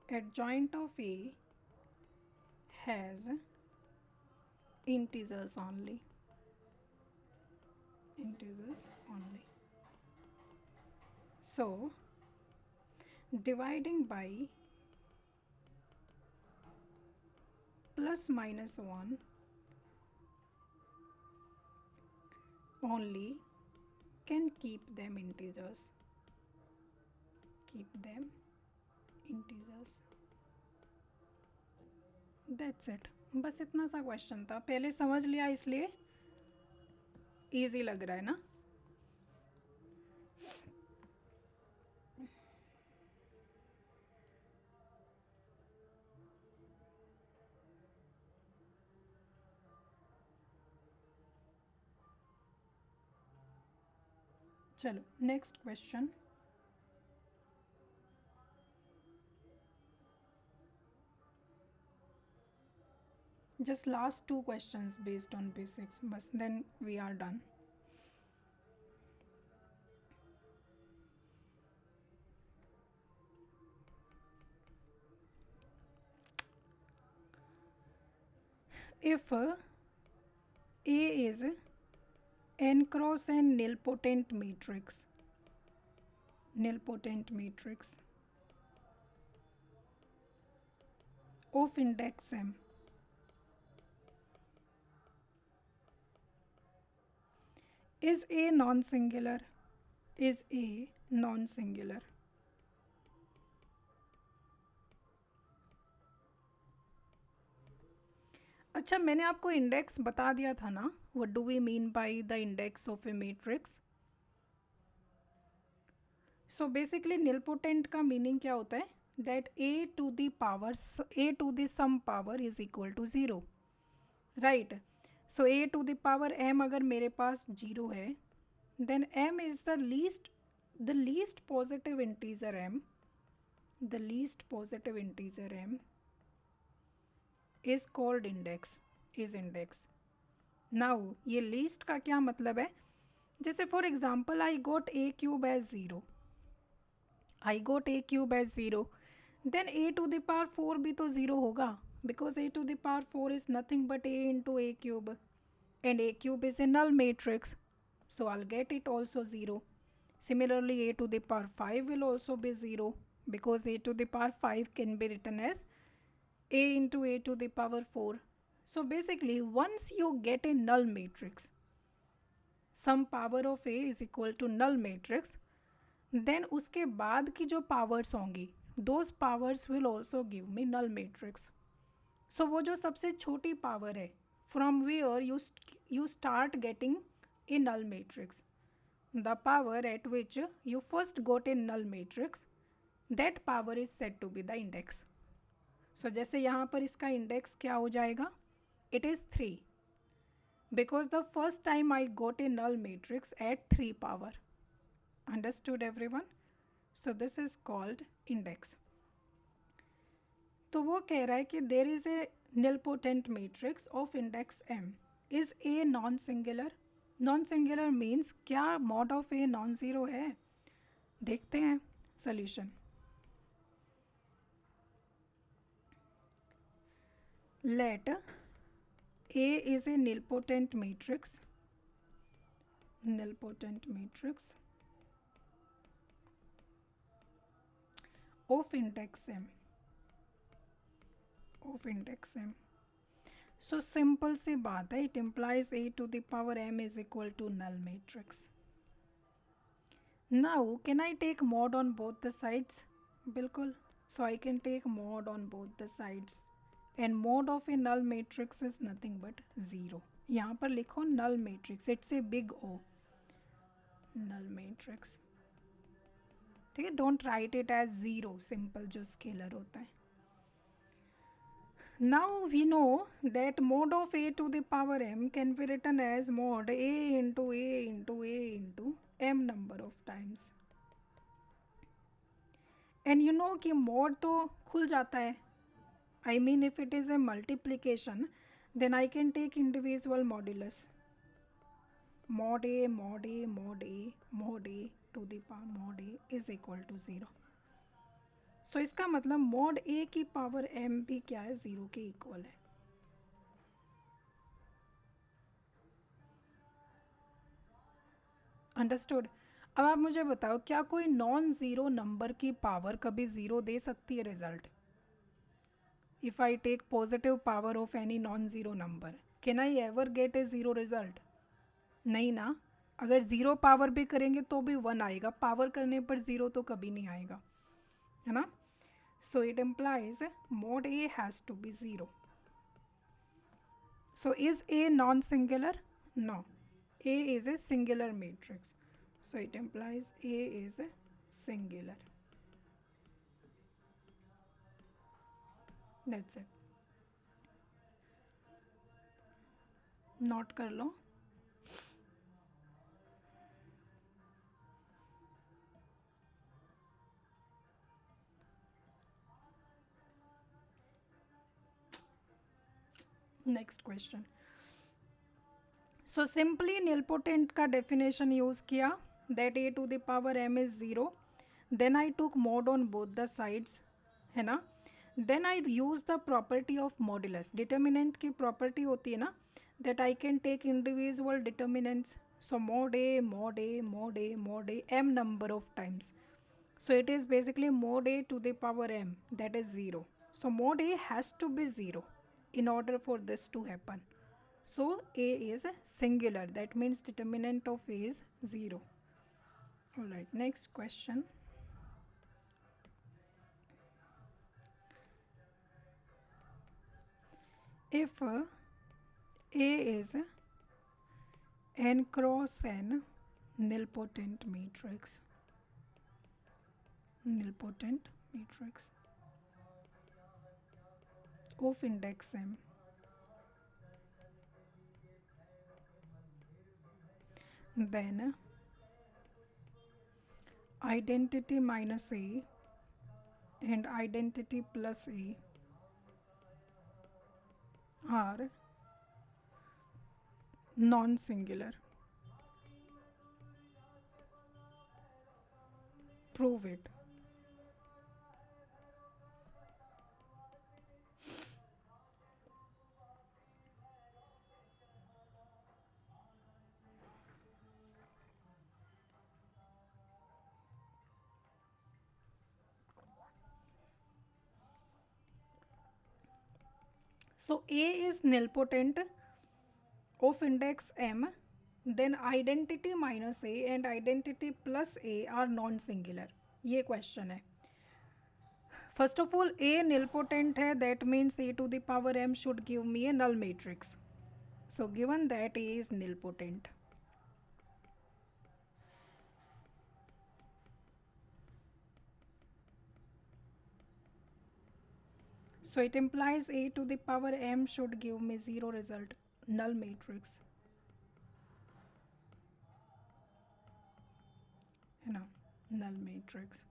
adjoint of A has integers only. Integers only. So dividing by +-1 only can keep them integers. Keep them integers. That's it. बस इतना सा question था. पहले समझ लिया इसलिए easy लग रहा है ना. चलो next question. Just last two questions based on basics, but then we are done. If A is n cross n nilpotent matrix of index m, is A non-singular? Is A non-singular? अच्छा, मैंने आपको index बता दिया था ना. What do we mean by the index of a matrix? So basically nilpotent का मीनिंग क्या होता है? That A to the some power is equal to zero, right? So a to the power m अगर मेरे पास जीरो है, then m is the least positive integer m. The least positive integer m is called index. Now ये least का क्या मतलब है? जैसे for example I got a cube as zero, then a to the power four भी तो zero होगा, because a to the power four is nothing but a into a cube, and a cube is a null matrix, so I'll get it also 0. Similarly, a to the power 5 will also be 0, because a to the power 5 can be written as a into a to the power 4. So basically, once you get a null matrix, some power of a is equal to null matrix, then उसके बाद की जो powers होंगी, those powers will also give me null matrix. So वो जो सबसे छोटी power है, from where you start getting a null matrix, the power at which you first got a null matrix, that power is said to be the index. So जैसे यहाँ पर इसका index क्या हो जाएगा? It is 3, because the first time I got a null matrix at 3 power. Understood everyone? So this is called index. तो वो कह रहा है कि there is a nilpotent matrix of index m. Is A non-singular? Non-singular means क्या mod of A non-zero है? देखते हैं solution. Let A is a nilpotent matrix of index m. So simple सी बात है, it implies a to the power m is equal to null matrix. Now can I take mod on both the sides? बिल्कुल. So I can take mod on both the sides, and mod of a null matrix is nothing but 0. यहाँ पर लिखो null matrix, it's a big O, null matrix. ठीक है, don't write it as 0, simple जो scalar होता है. Now we know that mod of a to the power m can be written as mod a into a into a into m number of times. And you know कि mod तो खुल जाता है. I mean, if it is a multiplication, then I can take individual modulus. Mod a, mod a, mod a, mod a to the power mod a is equal to 0. So इसका मतलब mod a की power m भी क्या है? 0 के equal है. Understood? अब आप मुझे बताओ, क्या कोई नॉन ज़ीरो नंबर की पावर कभी ज़ीरो दे सकती है result? If I take positive power of any non zero number, can I ever get a zero result? नहीं ना. अगर ज़ीरो पावर भी करेंगे तो भी 1 आएगा, पावर करने पर ज़ीरो तो कभी नहीं आएगा, है ना? So it implies mod A has to be 0. So is A non-singular? No. A is a singular matrix. So it implies A is singular. That's it. Note कर लो. Next question. So simply nilpotent का definition use किया, that A to the power m is zero. Then I took mod on both the sides, है ना. Then I use the property of modulus. Determinant की property होती है ना, that I can take individual determinants. So mod a mod a mod a mod a m number of times. So it is basically mod a to the power m, that is 0. So mod a has to be 0 in order for this to happen. So a is singular, that means determinant of a is 0. Alright, next question. If a is n cross n nilpotent matrix of index m, then identity minus a and identity plus a are non-singular. Prove it. So A is nilpotent of index m, then identity minus a and identity plus a are non-singular. ये question है. First of all a nilpotent है, that means a to the power m should give me a null matrix. So given that A is nilpotent, so it implies A to the power m should give me 0 result, null matrix, है ना, null matrix.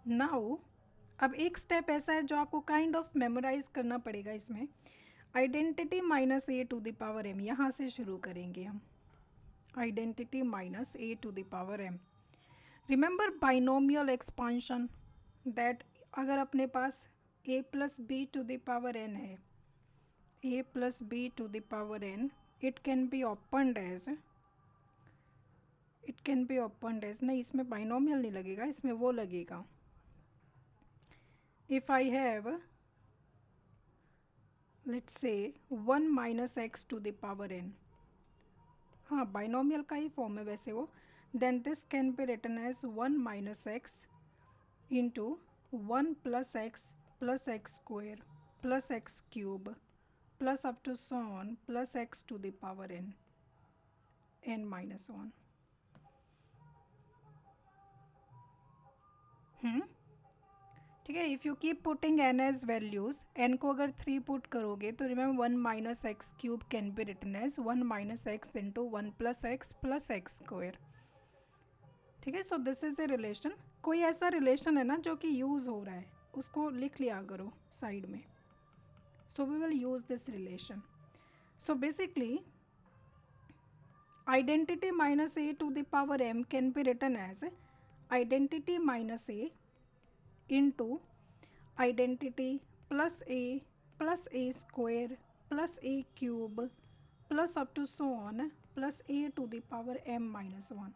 Now अब एक step ऐसा है जो आपको kind of memorise करना पड़ेगा. इसमें identity minus A to the power m, यहाँ से शुरू करेंगे हम. Identity minus A to the power m. Remember binomial expansion, that अगर अपने पास A plus B to the power n है, A plus B to the power n, it can be opened as, नहीं इसमें बाइनोमियल नहीं लगेगा, इसमें वो लगेगा. If I have, let's say 1 minus x to the power n, हाँ binomial का ही फॉर्म है वैसे वो, then this can be written as 1 minus x into 1 plus x square plus x cube plus up to so on plus x to the power n minus 1. ठीक है. If you keep putting n as values, n को अगर 3 put करोगे तो remember 1 minus x cube can be written as 1 minus x into 1 plus x square. ठीक है. So this is a relation. कोई ऐसा रिलेशन है ना जो कि यूज़ हो रहा है, उसको लिख लिया करो साइड में. So we will use this relation. So basically identity minus A to the power m can be written as identity minus a into identity plus a square plus a cube plus up to so on plus a to the power m minus 1.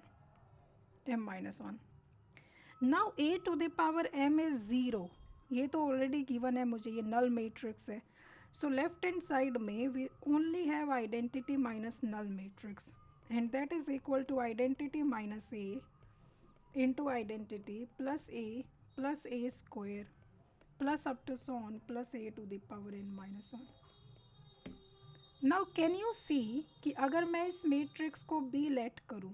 Now a to the power m is 0. ये तो already given है मुझे, ये null matrix है. So left hand side में we only have identity minus null matrix, and that is equal to identity minus a into identity plus a square plus up to so on plus a to the power n minus 1. Now can you see कि अगर मैं इस matrix को B let करूँ,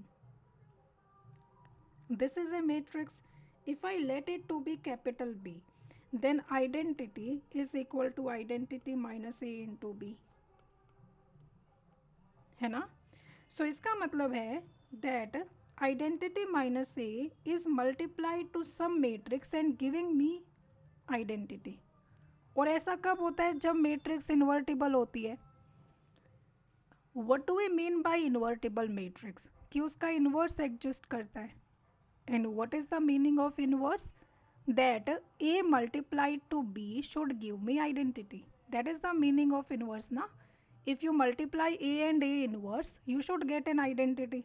this is a matrix, if I let it to be capital B, then identity is equal to identity minus a into B, है ना. So इसका मतलब है that identity minus a is multiplied to some matrix and giving me identity. और ऐसा कब होता है? जब मैट्रिक्स इन्वर्टिबल होती है। What do we mean by invertible matrix? कि उसका इन्वर्स एग्जिस्ट करता है। And what is the meaning of inverse? That A multiplied to B should give me identity. That is the meaning of inverse ना. If you multiply A and A inverse, you should get an identity.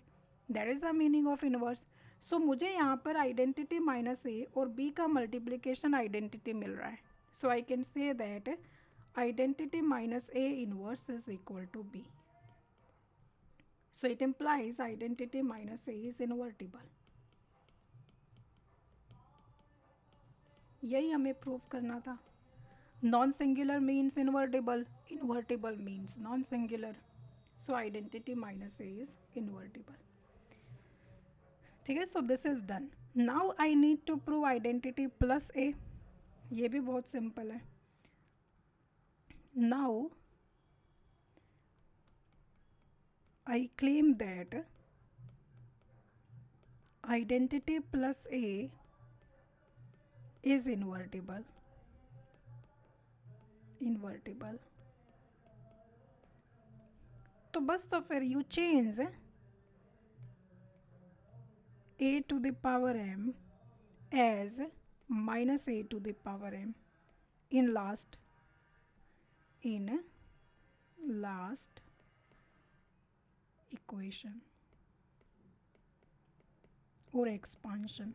That is the meaning of inverse. So मुझे यहाँ पर identity minus ए और B का multiplication identity मिल रहा है. So I can say that identity minus A inverse is equal to B. So it implies identity minus A is invertible. यही हमें प्रूव करना था. Non singular means invertible, invertible means non singular. So identity minus A is invertible. ठीक है. So this is done. Now I need to prove identity plus A. ये भी बहुत simple है. Now I claim that identity plus A is invertible. तो बस तो फिर you change a to the power m as minus a to the power m in last equation or expansion.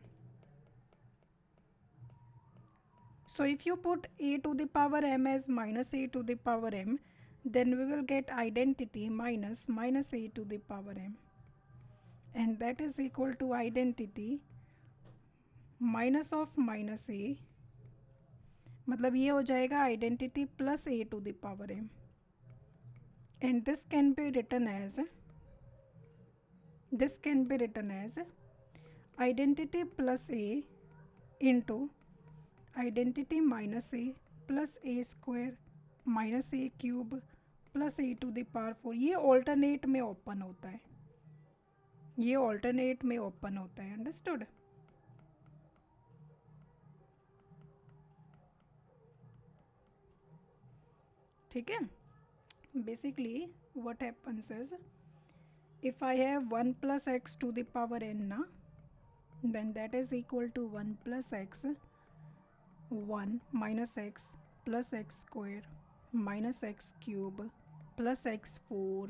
So if you put a to the power m as minus a to the power m, then we will get identity minus a to the power m, and that is equal to identity minus of minus a, मतलब ये हो जाएगा identity plus a to the power m, and this can be written as identity plus a into identity minus a plus A square minus a cube plus a to the power 4. ये alternate में open होता है. Understood? ठीक है. Basically what happens is if I have 1 plus x to the power n ना, then that is equal to 1 plus x 1 minus x plus x square minus x cube plus x 4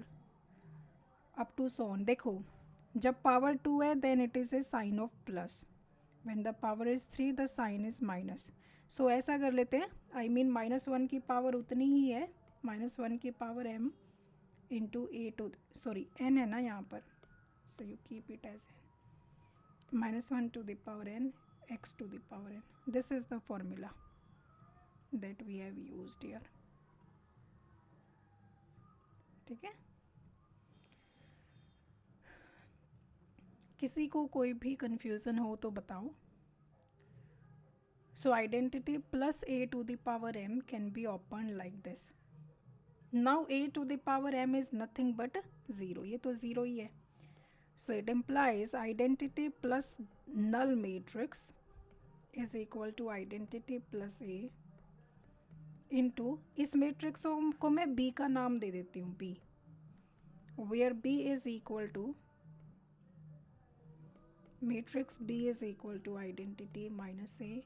up to so on. देखो जब power 2 है then it is a sign of plus. when the power is 3 the sign is minus. so ऐसा कर लेते हैं. I mean -1 की power उतनी ही है, -1 की power m into a to sorry n है ना यहाँ पर. so you keep it as n -1 to the power n x to the power n. This is the formula that we have used here. ठीक है. किसी को कोई भी confusion हो तो बताओ. So identity plus a to the power m can be opened like this. Now a to the power m is nothing but 0. ये तो 0 ही है. So it implies identity plus null matrix is equal to identity plus a into इस matrix को मैं b का नाम दे देती हूँ, b, where b is equal to matrix b is equal to identity minus a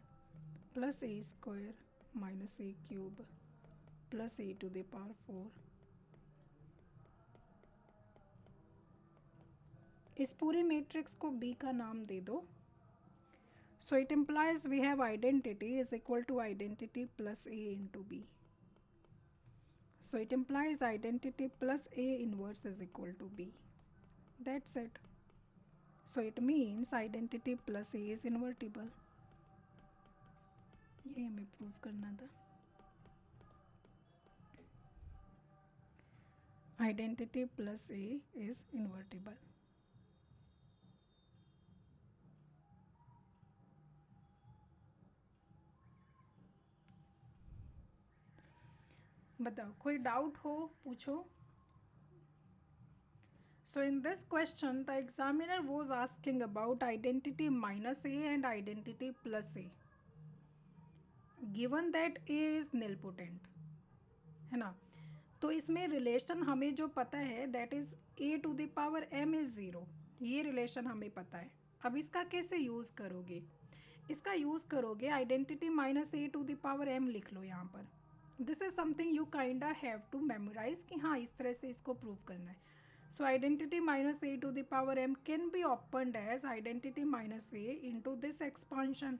plus a square minus a cube plus a to the power 4. इस पूरे matrix को b का नाम दे दो. So it implies we have identity is equal to identity plus a into b. So it implies identity plus a inverse is equal to b. That's it. So it means identity plus a is invertible. ये हमें prove करना था. Identity plus a is invertible. बताओ, कोई doubt हो पूछो. So in this question the examiner was asking about identity minus a and identity plus a. Given that a is nilpotent, है ना। तो इसमें रिलेशन हमें जो पता है that is a to the power m is zero, ये relation हमें पता है। अब इसका कैसे यूज़ करोगे, इसका यूज़ करोगे identity minus A to the power m लिख लो यहाँ पर। This is something you kinda have to memorise कि हाँ इस तरह से इसको प्रूव करना है। So identity minus A to the power m can be opened as identity minus a into this expansion,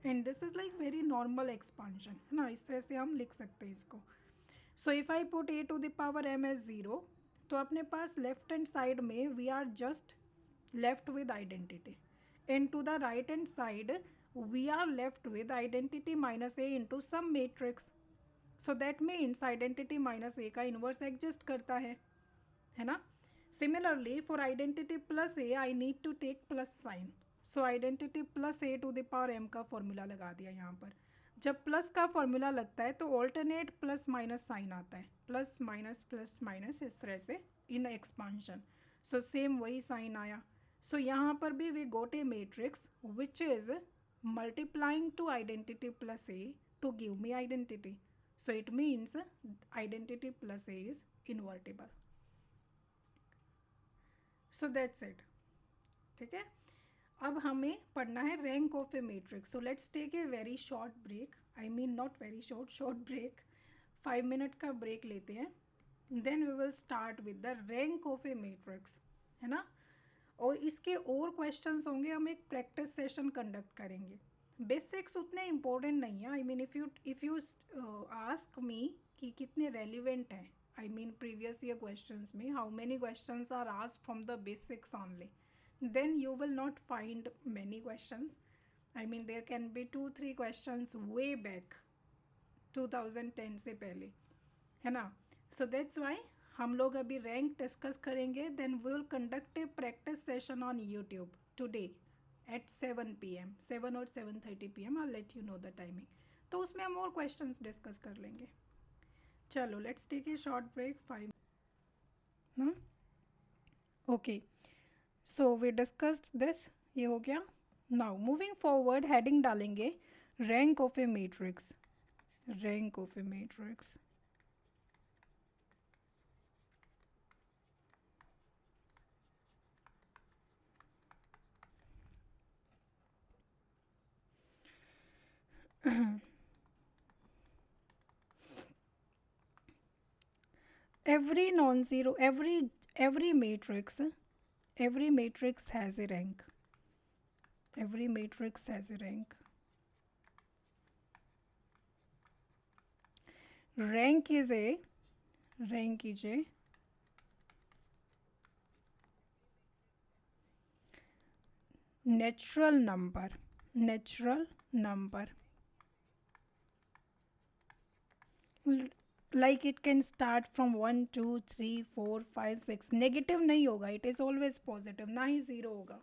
and this is like very normal expansion, है ना, इस तरह से हम लिख सकते हैं इसको। So if I put a to the power m as zero, तो अपने पास लेफ्ट हैंड साइड में we are just left with identity, and to the right hand side we are left with identity minus a into some matrix. So that means identity minus a का inverse exist करता है ना। Similarly for identity plus a I need to take plus sign, so identity plus a to the power m का formula लगा दिया यहाँ पर। जब प्लस का फॉर्मूला लगता है तो ऑल्टरनेट प्लस माइनस साइन आता है, प्लस माइनस इस तरह से इन एक्सपांशन। सो सेम वही साइन आया। सो यहाँ पर भी we got a matrix which is multiplying to identity plus a to give me identity. So it means identity plus a is invertible. So that's it, ठीक है। अब हमें पढ़ना है rank of a matrix. So let's take a very short break, I mean not very short, short break, 5 minute का break लेते हैं। Then we will start with the rank of a matrix, है ना। और इसके और क्वेश्चंस होंगे, हम एक प्रैक्टिस सेशन कंडक्ट करेंगे। बेसिक्स उतने इम्पोर्टेंट नहीं है, I mean if you ask me कि कितने रेलिवेंट हैं, I mean previous year questions में how many questions are asked from the basics only, then you will not find many questions. I mean there can be 2-3 questions way back 2010 से पहले, है ना। सो that's Y हम लोग अभी rank discuss करेंगे। Then we will conduct a practice session on YouTube today at 7 PM, 7 और 7:30 PM, I let you know the timing. तो उसमें हम और क्वेश्चंस डिस्कस कर लेंगे। चलो let's take a short break 5 ना। Okay, so we discussed this, ये हो गया। नाउ मूविंग फॉरवर्ड हेडिंग डालेंगे rank of a matrix, rank of a matrix. every non-zero every matrix has a rank, every matrix has a rank. Rank is a natural number, like it can start from 1 2 3 4 5 6, negative नहीं होगा, it is always positive, ना ही zero होगा,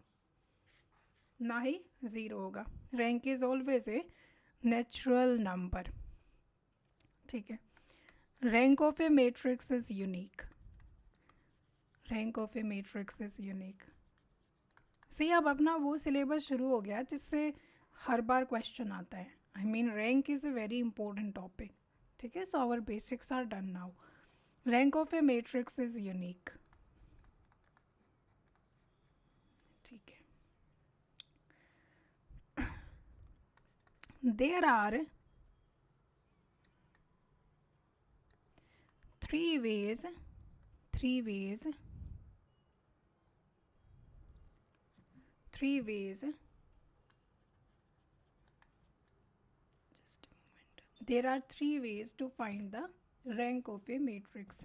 ना ही zero होगा। Rank is always a natural number, ठीक है। Rank of a matrix is unique, rank of a matrix is unique. See अब अपना वो सिलेबस शुरू हो गया जिससे हर बार क्वेश्चन आता है, I mean rank is a very important topic, ठीक है। So our basics are done now. Rank of a matrix is unique, ठीक है। There are 3 ways just a moment, there are 3 ways to find the rank of a matrix.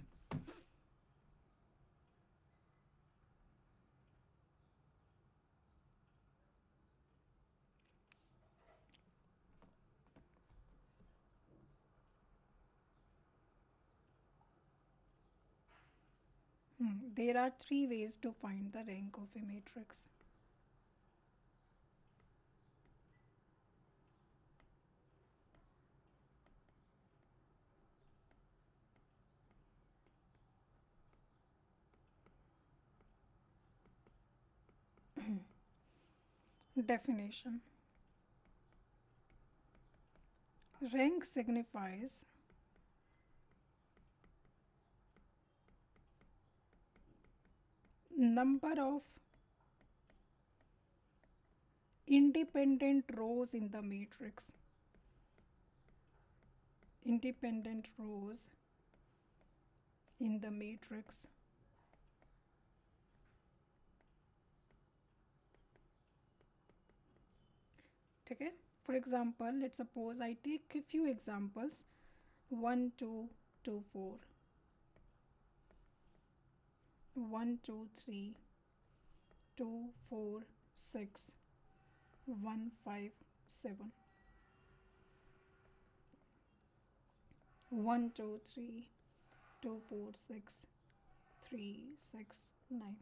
There are 3 ways to find the rank of a matrix. Definition. Rank signifies number of independent rows in the matrix. Independent rows in the matrix. Okay, for example, let's suppose I take a few examples. 1 2 2 4, 1 2 3, 2 4 6, 1 5 7, 1 2 3, 2 4 6, 3 6 9.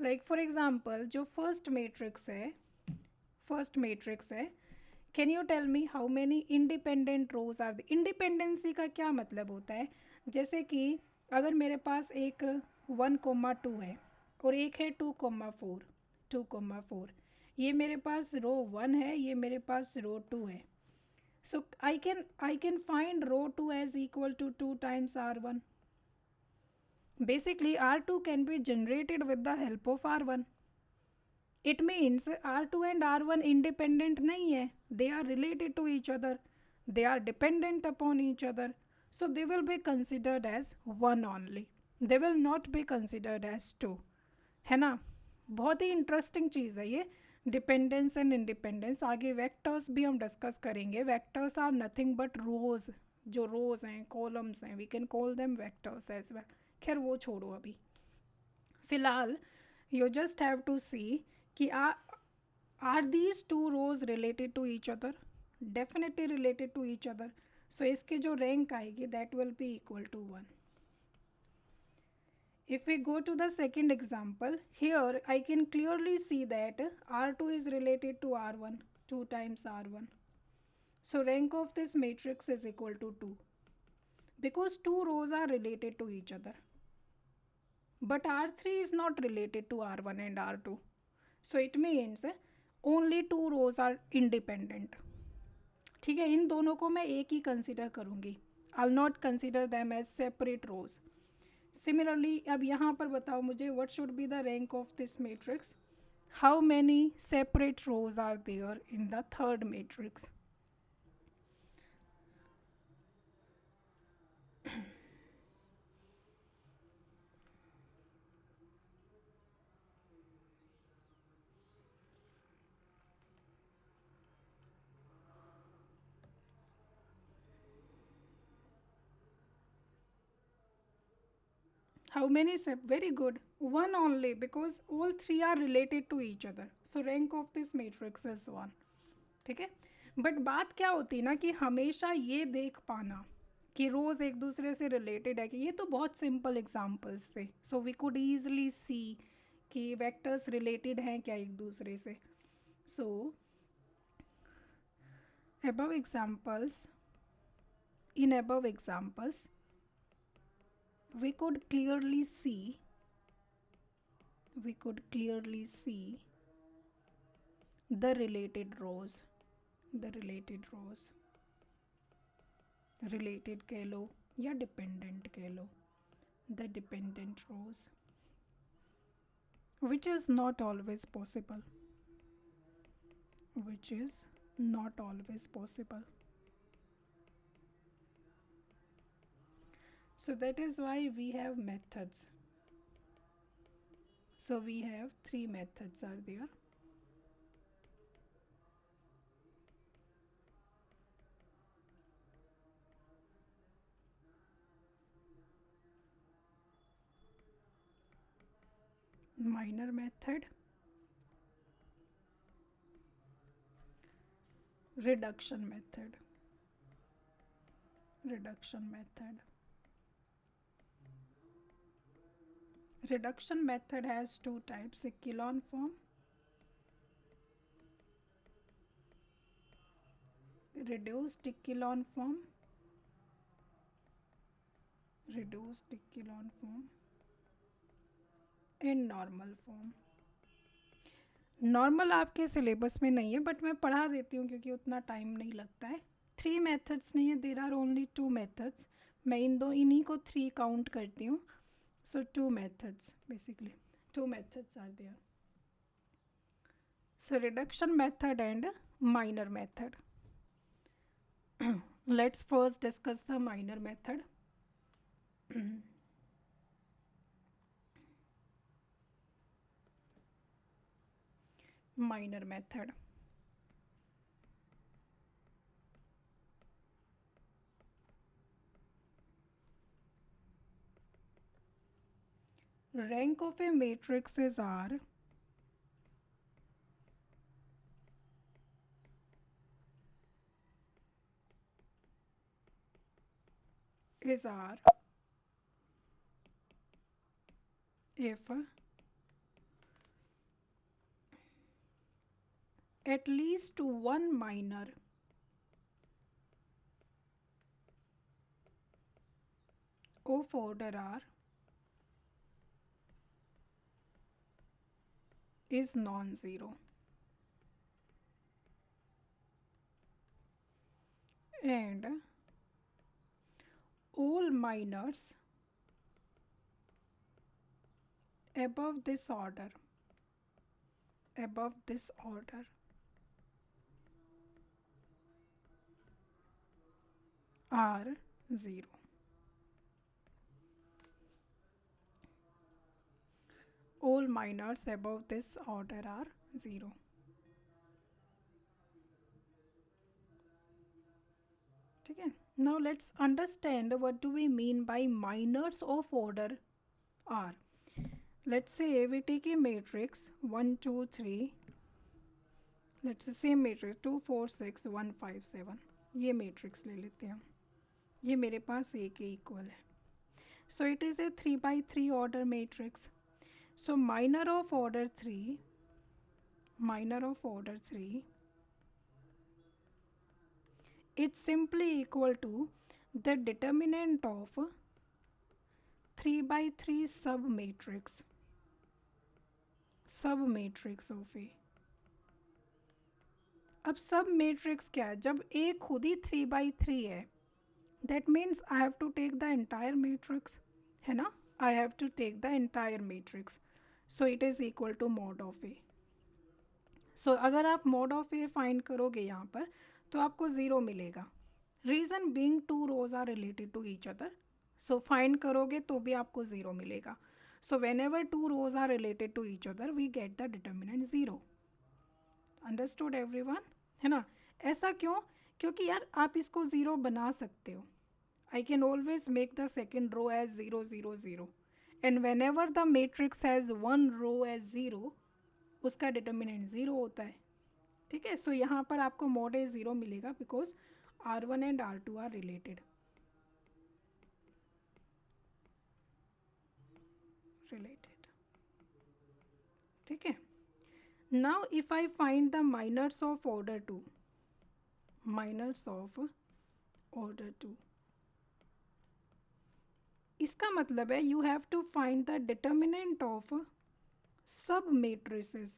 Like for example जो first matrix है, can you tell me how many independent rows are the. Independency का क्या मतलब होता है, जैसे कि अगर मेरे पास एक 1,2 है और एक है 2,4, 2,4, ये मेरे पास रो 1 है, ये मेरे पास रो 2 है. So I can find row 2 as equal to 2 times R1. Basically R2 can be generated with the help of R1. It means R2 and R1 independent नहीं है, they are related to each other, they are dependent upon each other, so they will be considered as one only, they will not be considered as two. है ना, बहुत ही interesting चीज़ है ये dependence and independence. आगे vectors भी हम discuss करेंगे. Vectors are nothing but rows, जो रोज हैं, कॉलम्स हैं, we can call them vectors as well. खैर वो छोड़ो अभी, फिलहाल you just have to see कि are these two rows related to each other, definitely related to each other. So इसके जो रैंक आएगी that will be equal to 1. If we go to the second example, here I can clearly see that R2 is related to R1, 2 times R1. So rank of this matrix is equal to 2 because two rows are related to each other. But R3 is not related to R1 and R2. So it means only two rows are independent. ठीक है, इन दोनों को मैं एक ही consider करूँगी. I'll not consider them as separate rows. Similarly अब यहाँ पर बताओ मुझे what should be the rank of this matrix. How many separate rows are there in the third matrix. How many very good, one only because all three are related to each other. So rank of this matrix is 1. ठीक है, but बात क्या होती है ना कि हमेशा ये देख पाना कि रोज़ एक दूसरे से रिलेटेड है कि ये तो बहुत सिंपल एग्जांपल्स थे. सो वी कुड ईजली सी कि वेक्टर्स रिलेटेड हैं क्या एक दूसरे से. सो above examples, in above examples we could clearly see the related rows, related कह लो या dependent कह लो, the dependent rows, which is not always possible, So that is why we have methods. So we have 3 methods are there. Minor method, reduction method. Reduction method has 2 types, echelon form, reduced echelon form, and normal form. Normal आपके syllabus में नहीं है but मैं पढ़ा देती हूँ क्योंकि उतना टाइम नहीं लगता है. 3 मेथड्स नहीं है, देर आर ओनली 2 मेथड्स. मैं इन्हीं को 3 काउंट करती हूँ. So 2 methods basically, 2 methods are there. So reduction method and minor method. Let's first discuss the minor method. Minor method. Rank of a matrix is R. Is R if at least one minor of order R is non-zero, and all minors above this order are 0. All minors above this order are 0. ठीक है. Now let's understand what do we mean by minors of order R. Let's say we take a matrix 1 2 3. Let's say matrix 2 4 6 1 5 7. ये matrix ले लेते हैं. ये मेरे पास A के equal है. So it is a 3 by 3 order matrix. So minor of order 3 it's simply equal to the determinant of 3 by 3 submatrix of A. अब सब मैट्रिक्स क्या है? जब A खुद ही 3 by 3 है, that means I have to take the entire matrix, है ना? I have to take the entire matrix. So it is equal to mod of A. So अगर आप mod of A फाइंड करोगे यहाँ पर तो आपको 0 मिलेगा. Reason being 2 rows are related to each other. So find करोगे तो भी आपको 0 मिलेगा. So whenever 2 rows are related to each other, we get the determinant 0. Understood everyone? है ना? ऐसा क्यों? क्योंकि यार आप इसको 0 बना सकते हो. I can always make the second row as 0 0 0. And whenever the matrix has one row as 0, उसका determinant 0 होता है. ठीक है. सो यहाँ पर आपको mod A 0 मिलेगा because R1 and R2 are related. ठीक है. Now if I find the minors of order 2, इसका मतलब है you have to find the determinant of submatrices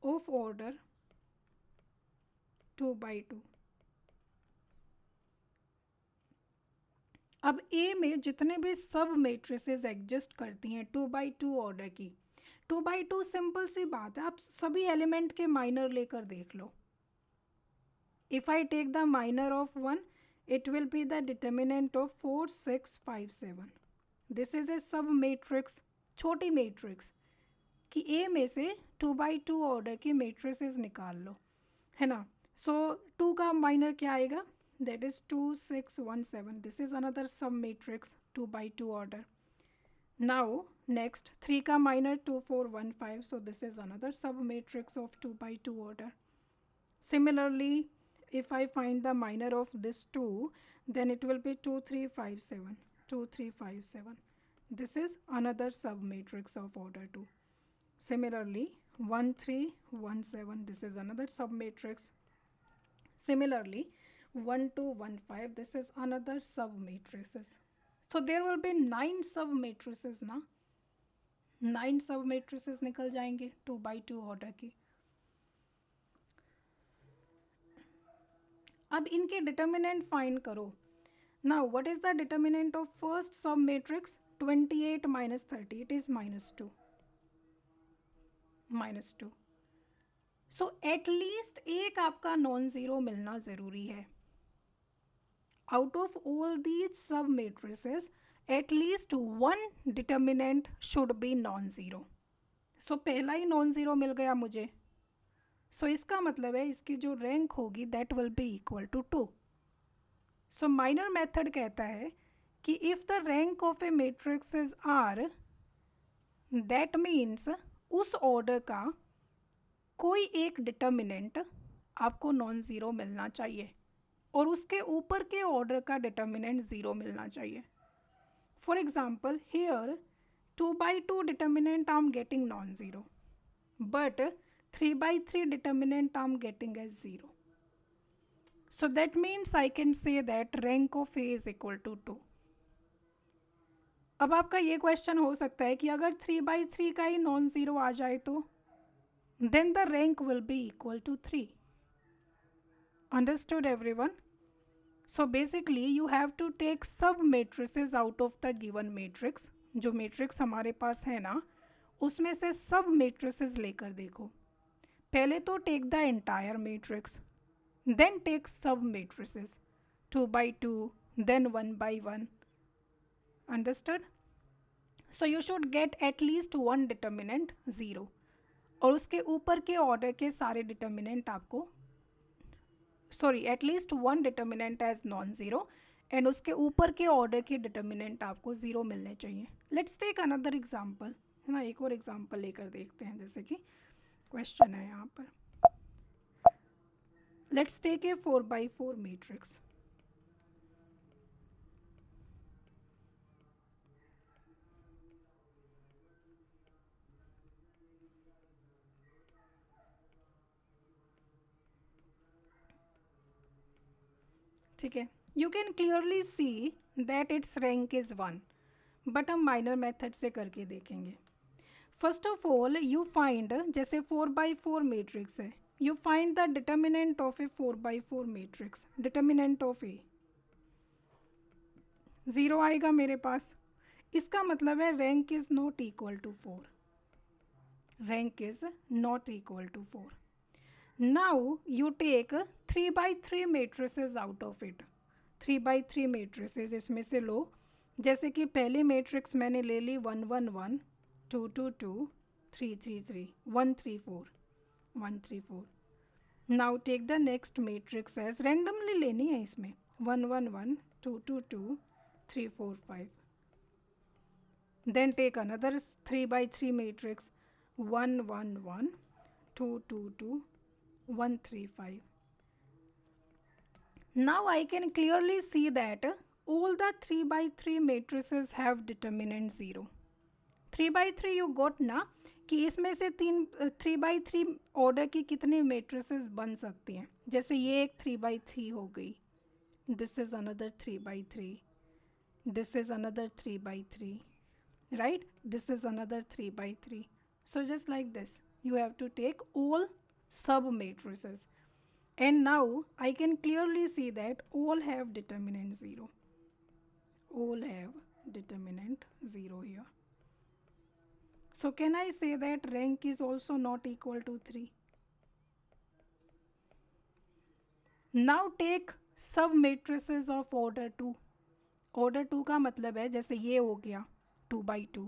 of order 2 by 2. अब A में जितने भी सब मेट्रिसेस एग्जिस्ट करती हैं 2 by 2 ऑर्डर की, 2 by 2 सिंपल सी बात है. आप सभी एलिमेंट के माइनर लेकर देख लो. If I take the minor of 1, it will be the determinant of 4 6 5 7. This is a सब मैट्रिक्स, छोटी मैट्रिक्स कि A में से 2 by 2 ऑर्डर की मैट्रिसेस निकाल लो, है ना. सो 2 का माइनर क्या आएगा? That is 2 6 1 7. This is another sub matrix 2 by 2 order. Now next 3 का minor 2 4 1 5. So this is another sub matrix of 2 by 2 order. Similarly, if I find the minor of this 2, then it will be 2 3 5 7. 2 3 5 7. This is another sub matrix of order 2. Similarly, 1 3 1 7. This is another sub matrix. Similarly, 1 2 1 5. This is another sub matrices. So there will be 9 sub matrices ना. 9 sub matrices निकल जाएंगे 2 by 2 order की. अब इनके determinant find करो. Now what is the determinant of first sub matrix? 28 minus 30, it is -2. -2. So at least एक आपका non zero मिलना ज़रूरी है. Out of all these sub matrices at least one determinant should be non zero. So पहला ही non zero मिल गया मुझे. सो इसका मतलब है इसकी जो रैंक होगी that will be equal to 2. So minor method कहता है कि if the rank of a matrix is r, that means उस ऑर्डर का कोई एक डिटर्मिनेंट आपको नॉन ज़ीरो मिलना चाहिए और उसके ऊपर के ऑर्डर का डिटर्मिनेंट ज़ीरो मिलना चाहिए. For example here 2/2 determinant I am getting non zero, but 3/3 determinant I'm getting as 0. So that means I can say that rank of A is equal to 2. अब आपका ये क्वेश्चन हो सकता है कि अगर 3/3 का ही नॉन ज़ीरो आ जाए तो then the rank will be equal to 3. Understood everyone? So basically you have to take sub matrices out of the given matrix. जो matrix हमारे पास है ना उसमें से सब matrices लेकर देखो. पहले तो take the entire matrix, then take sub matrices 2/2, then 1/1. Understood? So you should get at least one determinant zero और उसके ऊपर के ऑर्डर के सारे डिटर्मिनेंट आपको at least one determinant as non zero and उसके ऊपर के ऑर्डर के डिटर्मिनेंट आपको ज़ीरो मिलने चाहिए. लेट्स टेक अनदर एग्जाम्पल, है ना. एक और एग्जाम्पल लेकर देखते हैं. जैसे कि क्वेश्चन है यहाँ पर, लेट्स टेक ए 4/4 मैट्रिक्स. ठीक है. You can clearly see that its rank is 1, but हम माइनर मेथड से करके देखेंगे. First of all you find, जैसे 4/4 मैट्रिक्स है, you find the determinant of a 4/4 matrix. Determinant of a 0 आएगा मेरे पास. इसका मतलब है rank is not equal to 4. Rank is not equal to 4. Now you take 3/3 matrices out of it. 3/3 matrices इसमें से लो. जैसे कि पहली मैट्रिक्स मैंने ले ली 1 1 1, 2 2 2, 3 3 3, 1 3 4, 1 3 4. Now take the next matrix as randomly लेनी है इसमें 1 1 1, 2 2 2, 3 4 5. Then take another 3/3 matrix 1 1 1, 2 2 2, 1 3 5. Now I can clearly see that all the 3/3 matrices have determinant 0. 3/3 you got ना कि इसमें से 3/3 ऑर्डर की कितनी मेट्रिसेस बन सकती हैं. जैसे ये एक 3/3 हो गई, this is another 3/3, this is another 3/3, right? This is another 3/3. So just like this you have to take all sub matrices, and now I can clearly see that all have determinant 0. All have determinant 0 here. So can I say that rank is also not equal to 3? Now take sub matrices of order 2. Order 2 का मतलब है जैसे ये हो गया 2/2,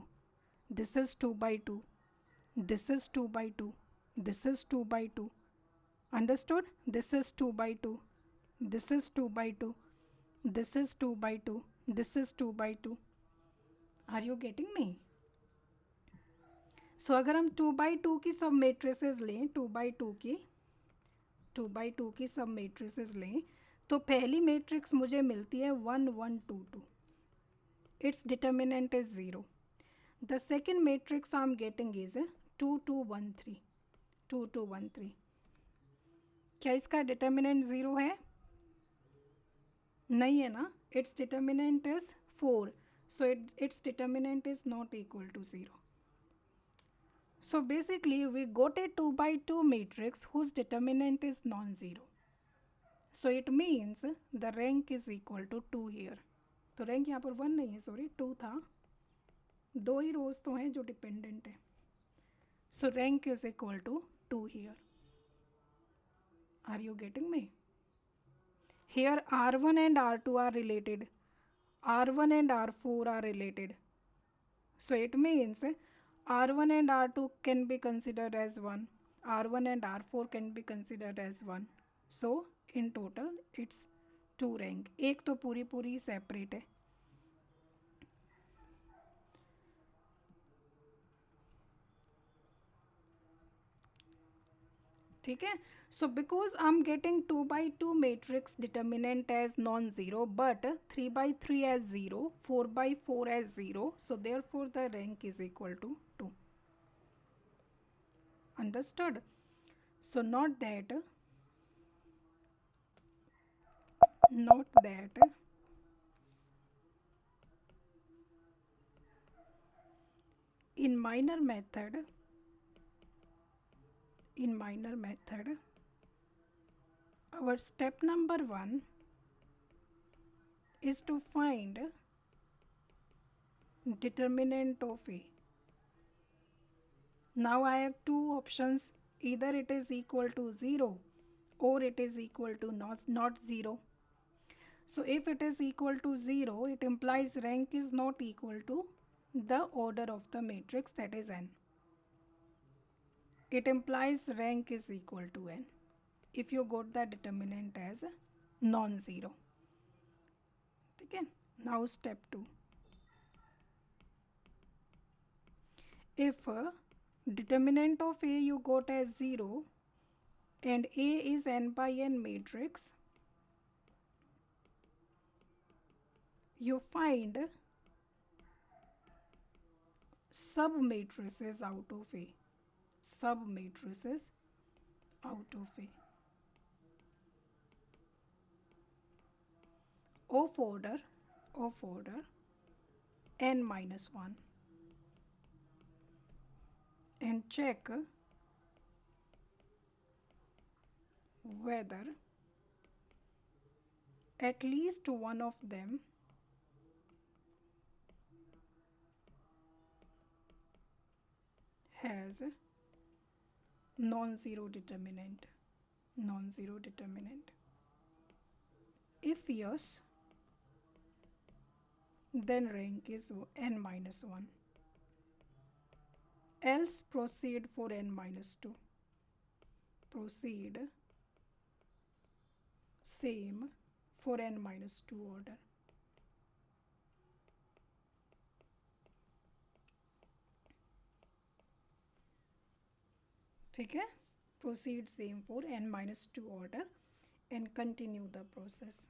this is 2/2, this is 2/2, this is 2/2. Understood? This is 2/2, this is 2/2, this is 2/2, this is 2/2. Are you getting me? So अगर हम 2/2 की सब मेट्रिसेस लें, 2/2 की सब मेट्रिसेस लें, तो पहली मैट्रिक्स मुझे मिलती है 1 1 2 2. Its determinant is 0. The second matrix I am getting is 2 2 1 3, 2 2 1 3. क्या इसका डिटर्मिनेंट 0 है? नहीं है ना. Its determinant is 4. So its determinant is not equal to 0. So basically we got a 2/2 matrix whose determinant is non-zero. So it means the rank is equal to 2 here. तो rank यहाँ पर 1 नहीं है, sorry 2 था, 2 ही रोज तो हैं जो dependent है. So rank is equal to 2 here. Are you getting me? Here R1 and R2 are related. R1 and R4 are related. So it means R1 and R2 can be considered as 1. R1 and R4 can be considered as 1. So in total it's 2 rank. एक तो पूरी पूरी separate है. ठीक है. So because I'm getting 2 by 2 matrix determinant as non-zero but 3 by 3 as 0, 4 by 4 as 0, so therefore the rank is equal to 2. Understood? So not that in minor method our step number 1 is to find determinant of A. Now I have two options, either it is equal to 0 or it is equal to not 0. So if it is equal to 0, it implies rank is not equal to the order of the matrix, that is n. It implies rank is equal to n if you got the determinant as non-zero. Okay. Now step 2. If determinant of A you got as 0 and A is n by n matrix, you find sub-matrices out of A. Sub-matrices out of A. Of order n minus 1. And check whether at least one of them has non-zero determinant. If yes, then rank is n minus 1. Else proceed for n minus 2. Proceed same for n minus 2 order. ठीक है. Proceed same for n minus 2 order and continue the process.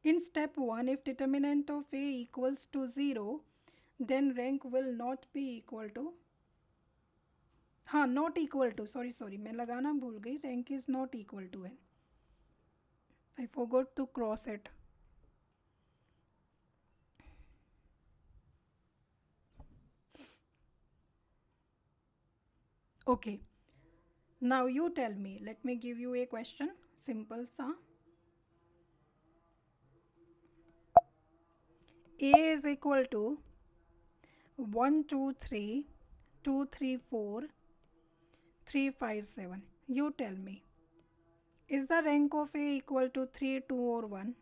In step 1, if determinant of A equals to 0, then rank will not be equal to, हाँ not equal to, sorry मैं लगाना भूल गई, rank is not equal to n. I forgot to cross it. Okay. Now you tell me, let me give you a question, simple सा. A is equal to 1 2 3 2 3 4 3 5 7. You tell me, is the rank of A equal to 3 2 or 1?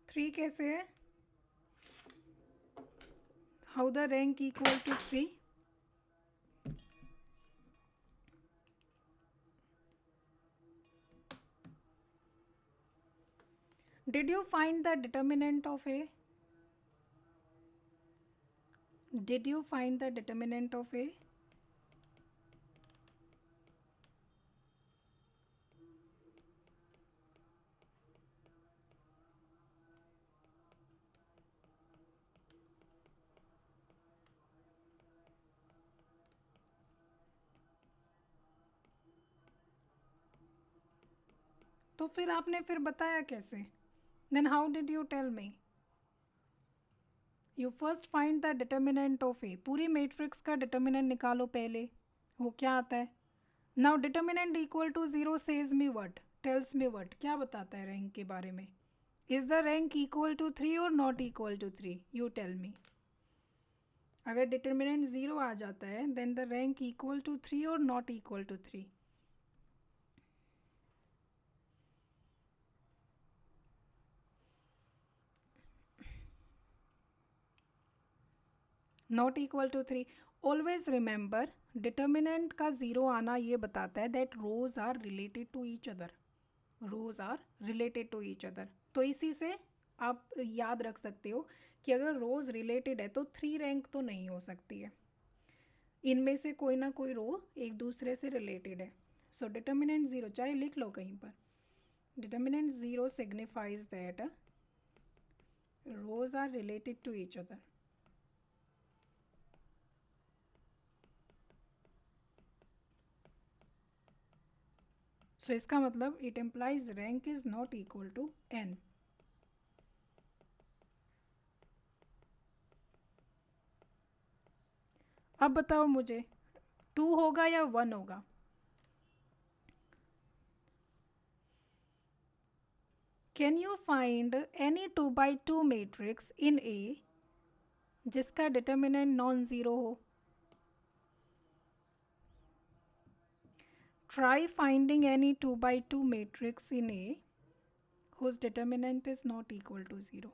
3 कैसे है? How the rank equal to 3? Did you find the determinant of A? Did you find the determinant of A? तो फिर आपने फिर बताया कैसे? Then how did you tell me? You first find the determinant of A. पूरी matrix का determinant निकालो पहले। वो क्या आता है? Now determinant equal to 0 says me what, tells me what, क्या बताता है रैंक के बारे में? Is the rank equal to 3 और not equal to 3? You tell me. अगर डिटर्मिनेंट 0 आ जाता है then the rank equal to 3 और not equal to 3? Not equal to 3। Always remember, determinant का 0 आना ये बताता है that rows are related to each other. Rows are related to each other. तो इसी से आप याद रख सकते हो कि अगर रोज रिलेटेड है तो 3 रैंक तो नहीं हो सकती है। इनमें से कोई ना कोई रो एक दूसरे से रिलेटेड है। सो डिटर्मिनेंट 0, चाहे लिख लो कहीं पर, determinant 0 signifies that rows are related to each other. So इसका मतलब it implies rank is not equal to n। अब बताओ मुझे 2 होगा या 1 होगा? Can you find any 2x2 matrix in A जिसका डिटर्मिनेंट नॉन ज़ीरो हो? Try finding any 2x2 matrix in A whose determinant is not equal to 0.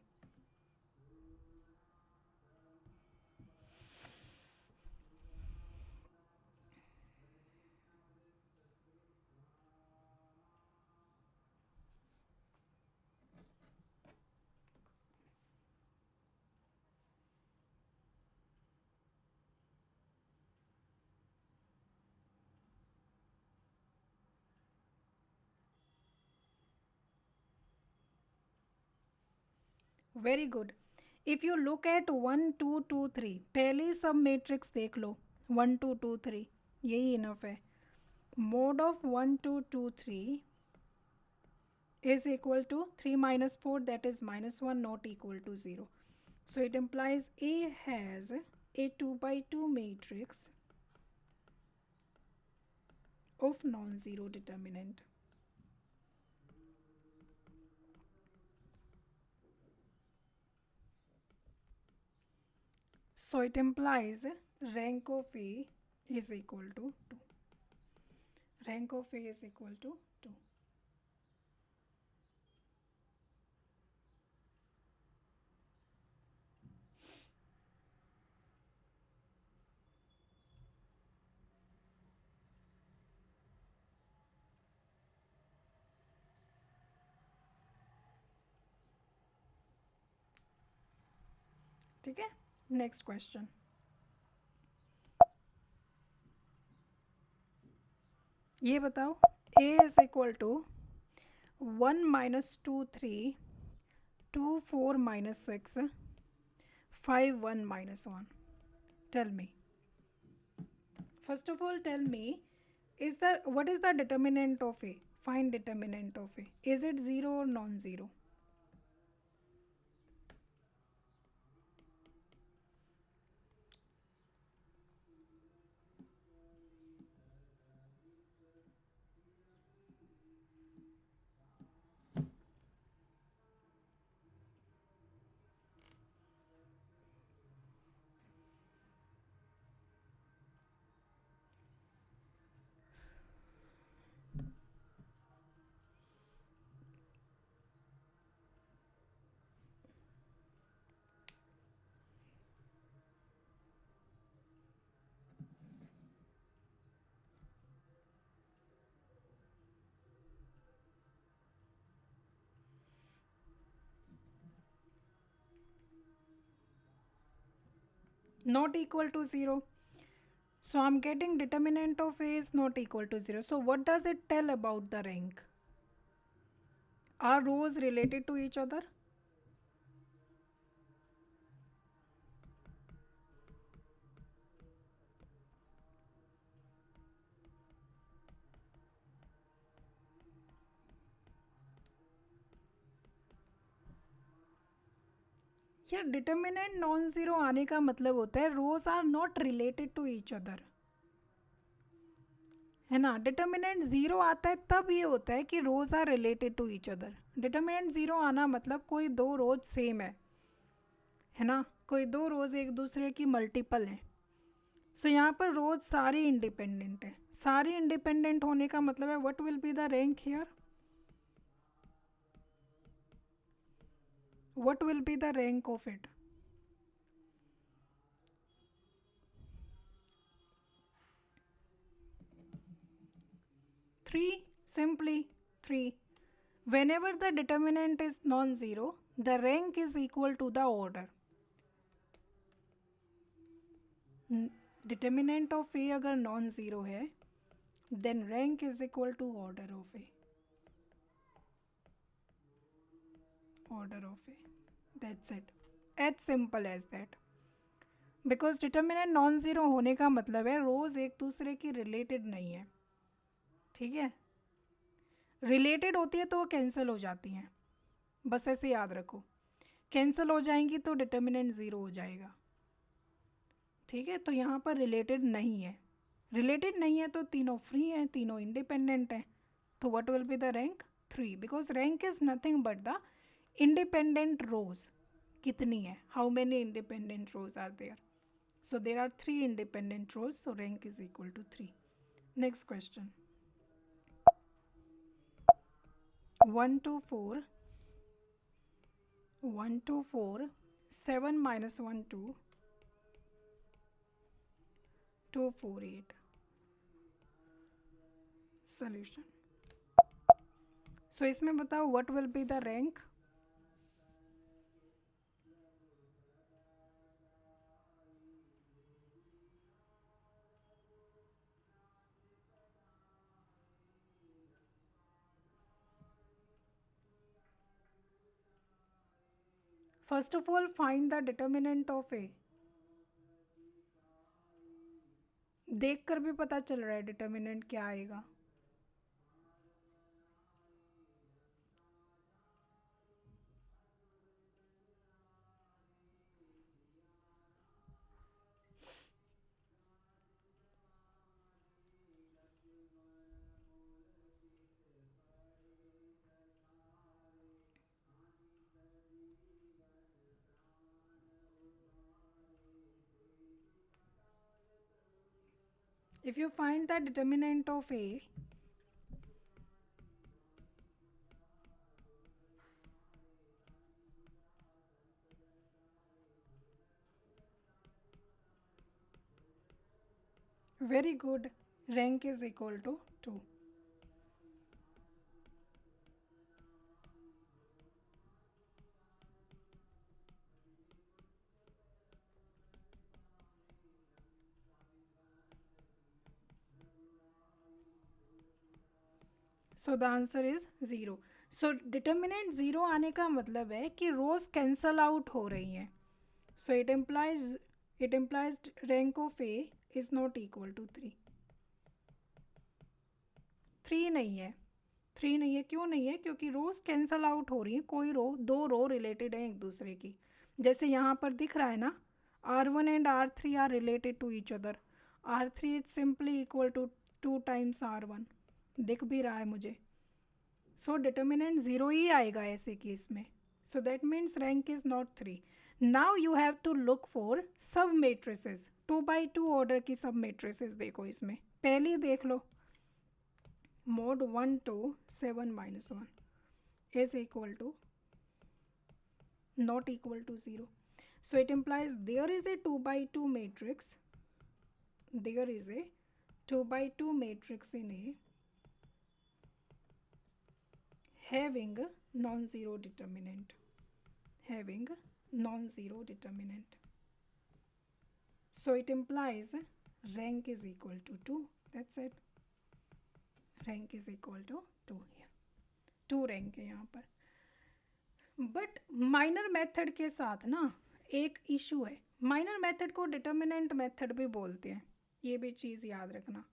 Very good. If you look at 1 2 2 3, पहले ही सब मैट्रिक्स देख लो। 1 2 2 3 यही enough है। Mod of 1 2 2 3 is equal to 3 minus 4, that is minus 1, not equal to 0. So it implies A has a 2x2 matrix of non-zero determinant. So it implies rank of A is equal to 2. Rank of A is equal to 2. ठीक है, next question. ये बताओ A is equal to 1 minus 2 3 2 4 minus 6 5 1 minus 1. Tell me. First of all, tell me, what is the determinant of A? Find determinant of A. Is it 0 or non-zero? not equal to 0. So I'm getting determinant of A is not equal to 0. So what does it tell about the rank? Are rows related to each other? या determinant non zero आने का मतलब होता है rows are not related to each other, है ना. Determinant zero आता है तब ये होता है कि rows are related to each other. Determinant zero आना मतलब कोई दो रोज सेम है ना, कोई दो रोज एक दूसरे की मल्टीपल हैं. सो यहाँ पर रोज सारी इंडिपेंडेंट है. सारी इंडिपेंडेंट होने का मतलब है what will be the rank here, what will be the rank of it. 3, simply 3. Whenever the determinant is non-zero, the rank is equal to the order. Determinant of A अगर non zero है then rank is equal to order of A. Order of A, that's it, as simple as that. Because determinant non zero होने का मतलब है रोज़ एक दूसरे की related नहीं है. ठीक है, रिलेटेड होती है तो वो कैंसिल हो जाती हैं, बस ऐसे याद रखो. कैंसिल हो जाएंगी तो डिटर्मिनेंट ज़ीरो हो जाएगा. ठीक है, तो यहाँ पर रिलेटेड नहीं है. रिलेटेड नहीं है तो तीनों फ्री हैं, तीनों इंडिपेंडेंट हैं. तो what will be the rank 3, because rank is nothing but the independent rows. कितनी है, how many independent rows are there. So there are 3 independent rows, so rank is equal to 3. Next question. 1 to 4, 1 to 4, 7 minus 1 2, 2 4 8. Solution. So इसमें बताओ what will be the rank. First of all find the determinant of A. देख कर भी पता चल रहा है determinant क्या आएगा. If you find the determinant of A, very good, rank is equal to 2. So the answer is 0. So determinant 0 आने का मतलब है कि रोज कैंसल आउट हो रही हैं. So it implies rank of A is not equal to 3. 3 नहीं है. 3 नहीं है, क्यों नहीं है, क्योंकि रोज कैंसल आउट हो रही हैं. कोई रो, दो रो रिलेटेड हैं एक दूसरे की. जैसे यहाँ पर दिख रहा है ना, R1 and R3 are related to each other. R3 is simply equal to 2 times R1. दिख भी रहा है मुझे. सो डिटर्मिनेंट ज़ीरो ही आएगा ऐसे केस में. So that means rank is not 3. Now you have to look for sub matrices. 2x2 order की sub matrices देखो. इसमें पहली देख लो, mod 1 to 7 minus 1 is equal to not equal to 0. So it implies there is a 2x2 matrix. There is a 2x2 matrix in A having non-zero determinant. Having non-zero determinant. So it implies rank is equal to 2. That's it. Rank is equal to 2 here. 2 rank है यहाँ पर. But minor method के साथ ना एक issue है. Minor method को determinant method भी बोलते हैं, ये भी चीज़ याद रखना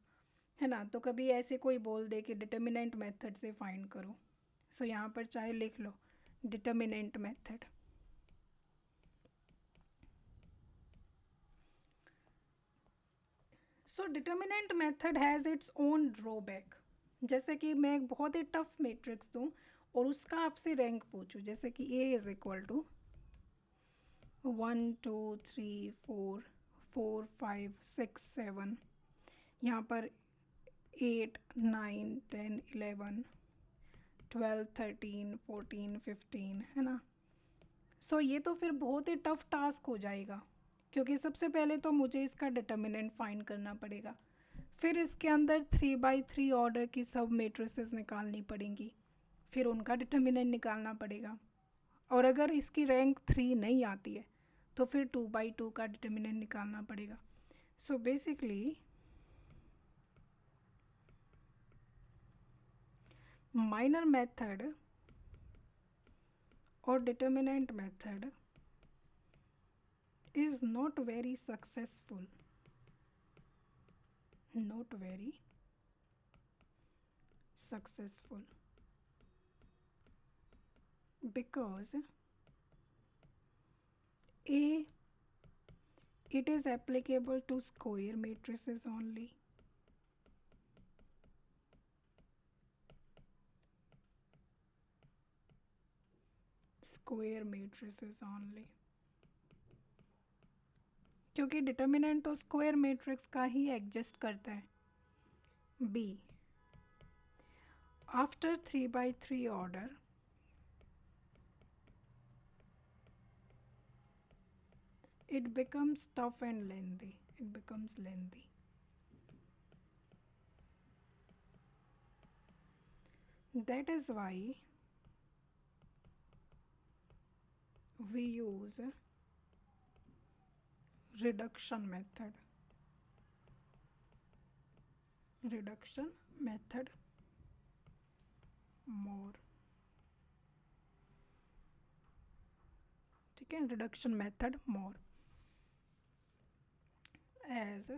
है ना. तो कभी ऐसे कोई बोल दे कि डिटर्मिनेंट मेथड से फाइंड करो, सो यहाँ पर चाहे लिख लो determinant method. So determinant method has its own drawback. जैसे कि मैं एक बहुत ही टफ मैट्रिक्स दूँ और उसका आपसे रैंक पूछूँ, जैसे कि ए इज़ इक्वल टू 1 2 3 4 4 5 6 7, यहाँ पर 8 9 10 11 12 13 14 15 है ना. सो ये तो फिर बहुत ही टफ टास्क हो जाएगा, क्योंकि सबसे पहले तो मुझे इसका डिटर्मिनेंट फाइंड करना पड़ेगा, फिर इसके अंदर 3/3 ऑर्डर की सब मैट्रिसेस निकालनी पड़ेंगी, फिर उनका डिटर्मिनेंट निकालना पड़ेगा, और अगर इसकी रैंक 3 नहीं आती है तो फिर 2/2 का डिटर्मिनेंट निकालना पड़ेगा. सो बेसिकली माइनर मेथड और determinant method is not very successful, not very successful, because A, it is applicable to square matrices only, square matrices only, क्योंकि डिटर्मिनेंट तो स्क्वायर मैट्रिक्स का ही एग्जिस्ट करता है. बी, after 3/3 order it becomes tough and lengthy. It becomes lengthy. That is why we use reduction method. Reduction method more. ठीक है, reduction method more. As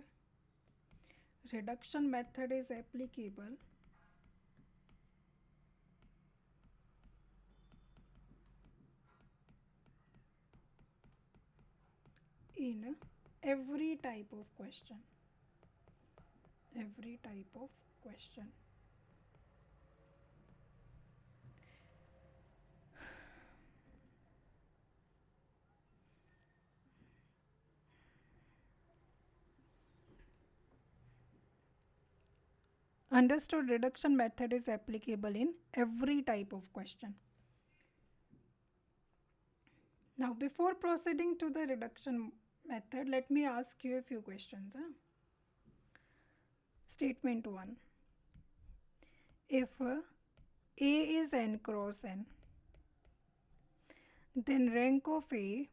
reduction method is applicable in every type of question. Every type of question. Understood? Reduction method is applicable in every type of question. Now, before proceeding to the reduction method, let me ask you a few questions. Statement 1. If A is n cross n, then rank of A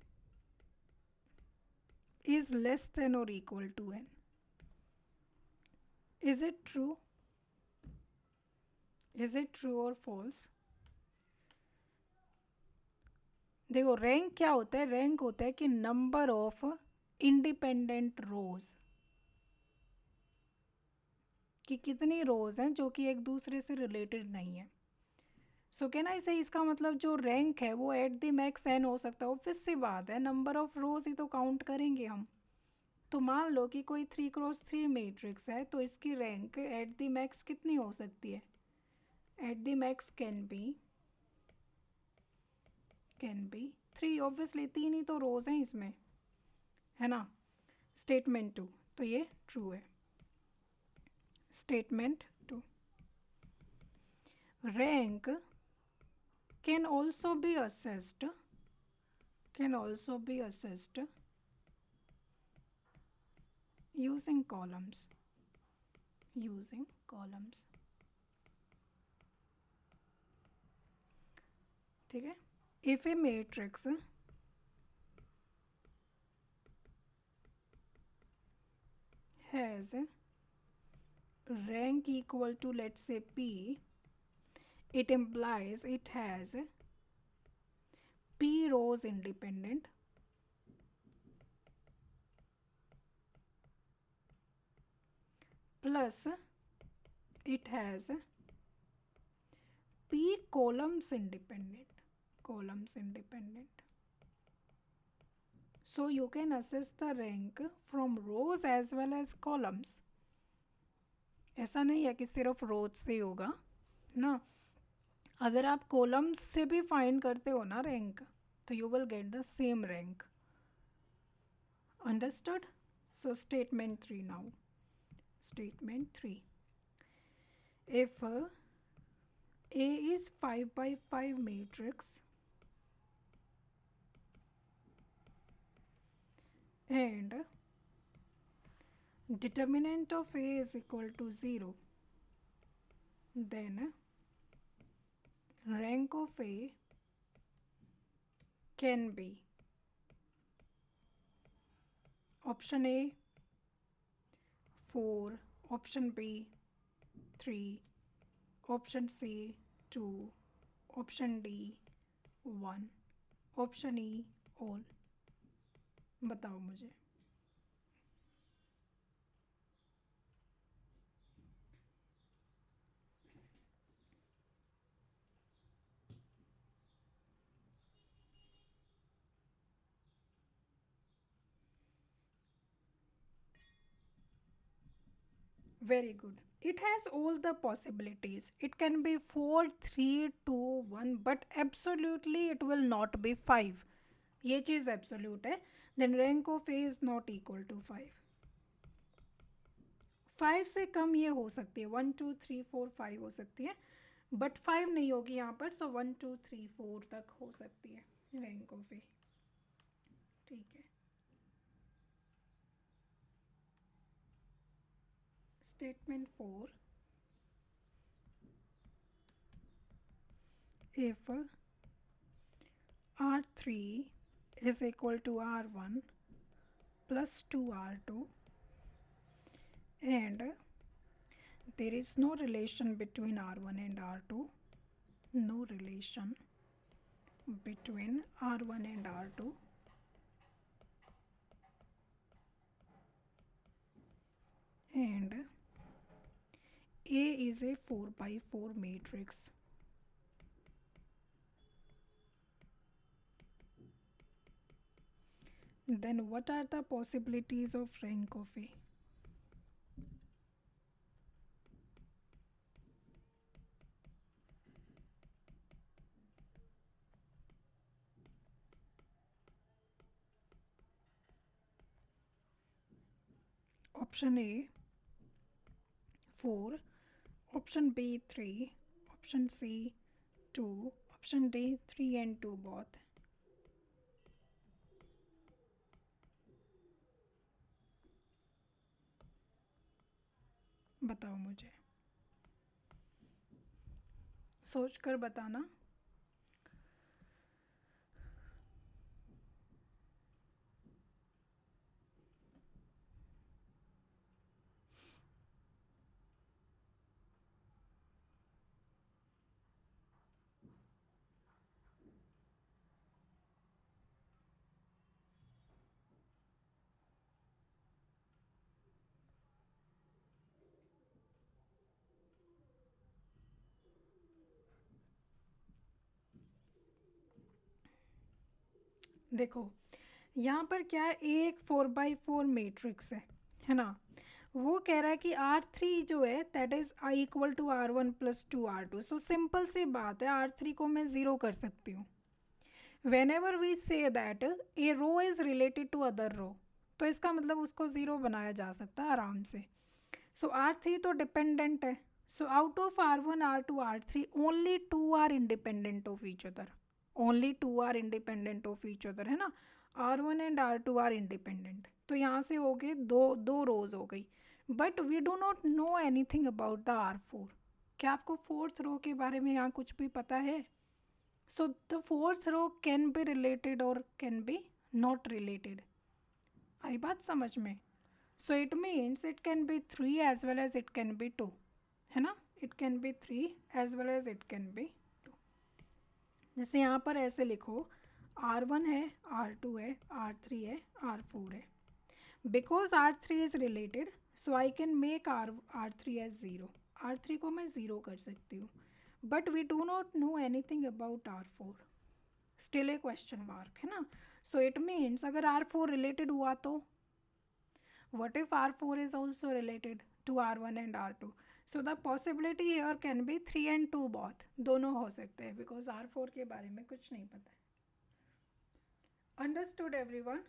is less than or equal to n. Is it true? Is it true or false? देखो, rank क्या होता है? Rank होता है कि number of independent रोज, कि कितनी रोज हैं जो कि एक दूसरे से रिलेटेड नहीं है. सो कैन आई से इसका मतलब जो रैंक है वो एट द मैक्स एन हो सकता है. ऑब्वियस सी बात है, नंबर ऑफ रोज ही तो काउंट करेंगे हम. तो मान लो कि कोई 3x3 मैट्रिक्स है, तो इसकी रैंक एट द मैक्स कितनी हो सकती है? At the max can be 3. Obviously 3 ही तो रोज हैं इसमें, है ना. स्टेटमेंट 2, तो ये ट्रू है. Statement 2, rank can also be assessed using columns. ठीक है. If a matrix has rank equal to, let's say, P, it implies it has P rows independent plus it has P columns independent. So you can assess the rank from rows as well as columns. ऐसा नहीं है कि सिर्फ रोज से होगा ना, अगर आप कॉलम्स से भी फाइंड करते हो ना रैंक, तो you will get the same rank. Understood? So statement 3 now. Statement 3. If A is 5 by 5 matrix and determinant of A is equal to 0, then rank of A can be option A 4, option B 3, option C 2, option D 1, option E all. बताओ मुझे. Very good. It has all the possibilities. It can be 4, 3, 2, 1, but absolutely it will not be 5. ये चीज़ absolute है. Then rank of A is not equal to 5. 5 से कम ये हो सकती है, 1 2 3 4 5 हो सकती है, बट 5 नहीं होगी यहाँ पर. सो 1 2 3 4 तक हो सकती है रैंक ऑफ ए. ठीक है. Statement 4. If R3 is equal to R1 plus 2R2 and there is no relation between R1 and R2, no relation between R1 and R2, and A is a 4 by 4 matrix. Then what are the possibilities of rank of A? Option A 4, option B 3, option C 2, option D 3 and 2 both. बताओ मुझे, सोच कर बताना. देखो यहाँ पर क्या है, एक 4 बाई 4 मैट्रिक्स है ना. वो कह रहा है कि R3 जो है that is equal to R1 plus 2R2. So simple सी बात है, R3 को मैं ज़ीरो कर सकती हूँ. When we say that a row is related to other row, तो इसका मतलब उसको ज़ीरो बनाया जा सकता है आराम से. सो R3 तो डिपेंडेंट है. So out of R1 R2 R3 only 2 are independent of each other. Only 2 are independent of each other, है ना. R1 and R2 are independent. तो यहाँ से हो गए दो रोज हो गई. But we do not know anything about the R4. क्या आपको फोर्थ रो के बारे में यहाँ कुछ भी पता है? So the fourth row can be related और कैन बी नॉट रिलेटेड. आई बात समझ में? So it means it can be 3 as well as it can be 2, है ना, it can be 3 as well as it can be 2। जैसे यहाँ पर ऐसे लिखो, R1 है, R2 है, R3 है, R4 है। Because R3 is related so I can make R3 as 0, R3 को मैं 0 कर सकती हूँ, but we do not know anything about R4, still a question mark, है ना। सो इट मीन्स अगर R4 रिलेटेड हुआ तो what if R4 is also related to R1 and R2? So the possibility here can be 3 and 2 both, दोनों हो सकते हैं, because R4 के बारे में कुछ नहीं पता है। Understood everyone?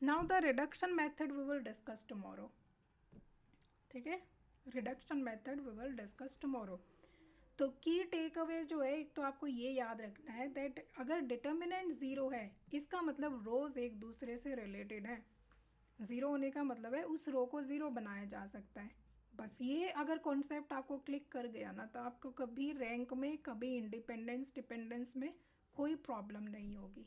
Now the reduction method we will discuss tomorrow. ठीक है, reduction method we will discuss tomorrow. तो की टेक अवे जो है, एक तो आपको ये याद रखना है दैट अगर डिटर्मिनेंट ज़ीरो है इसका मतलब रोज़ एक दूसरे से रिलेटेड है। ज़ीरो होने का मतलब है उस रो को ज़ीरो बनाया जा सकता है। बस ये अगर कॉन्सेप्ट आपको क्लिक कर गया ना, तो आपको कभी रैंक में, कभी इंडिपेंडेंस डिपेंडेंस में कोई प्रॉब्लम नहीं होगी।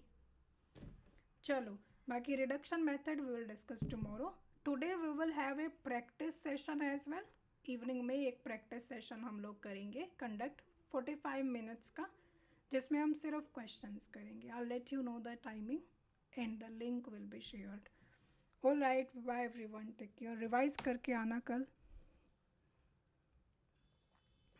चलो, बाकी reduction method we will discuss tomorrow. Today we will have a practice session as well. Evening में एक प्रैक्टिस सेशन हम लोग करेंगे कंडक्ट 45 मिनट्स का, जिसमें हम सिर्फ क्वेश्चंस करेंगे। I let you know the timing and the link will be shared. All right, bye everyone, take care. Revise करके आना कल।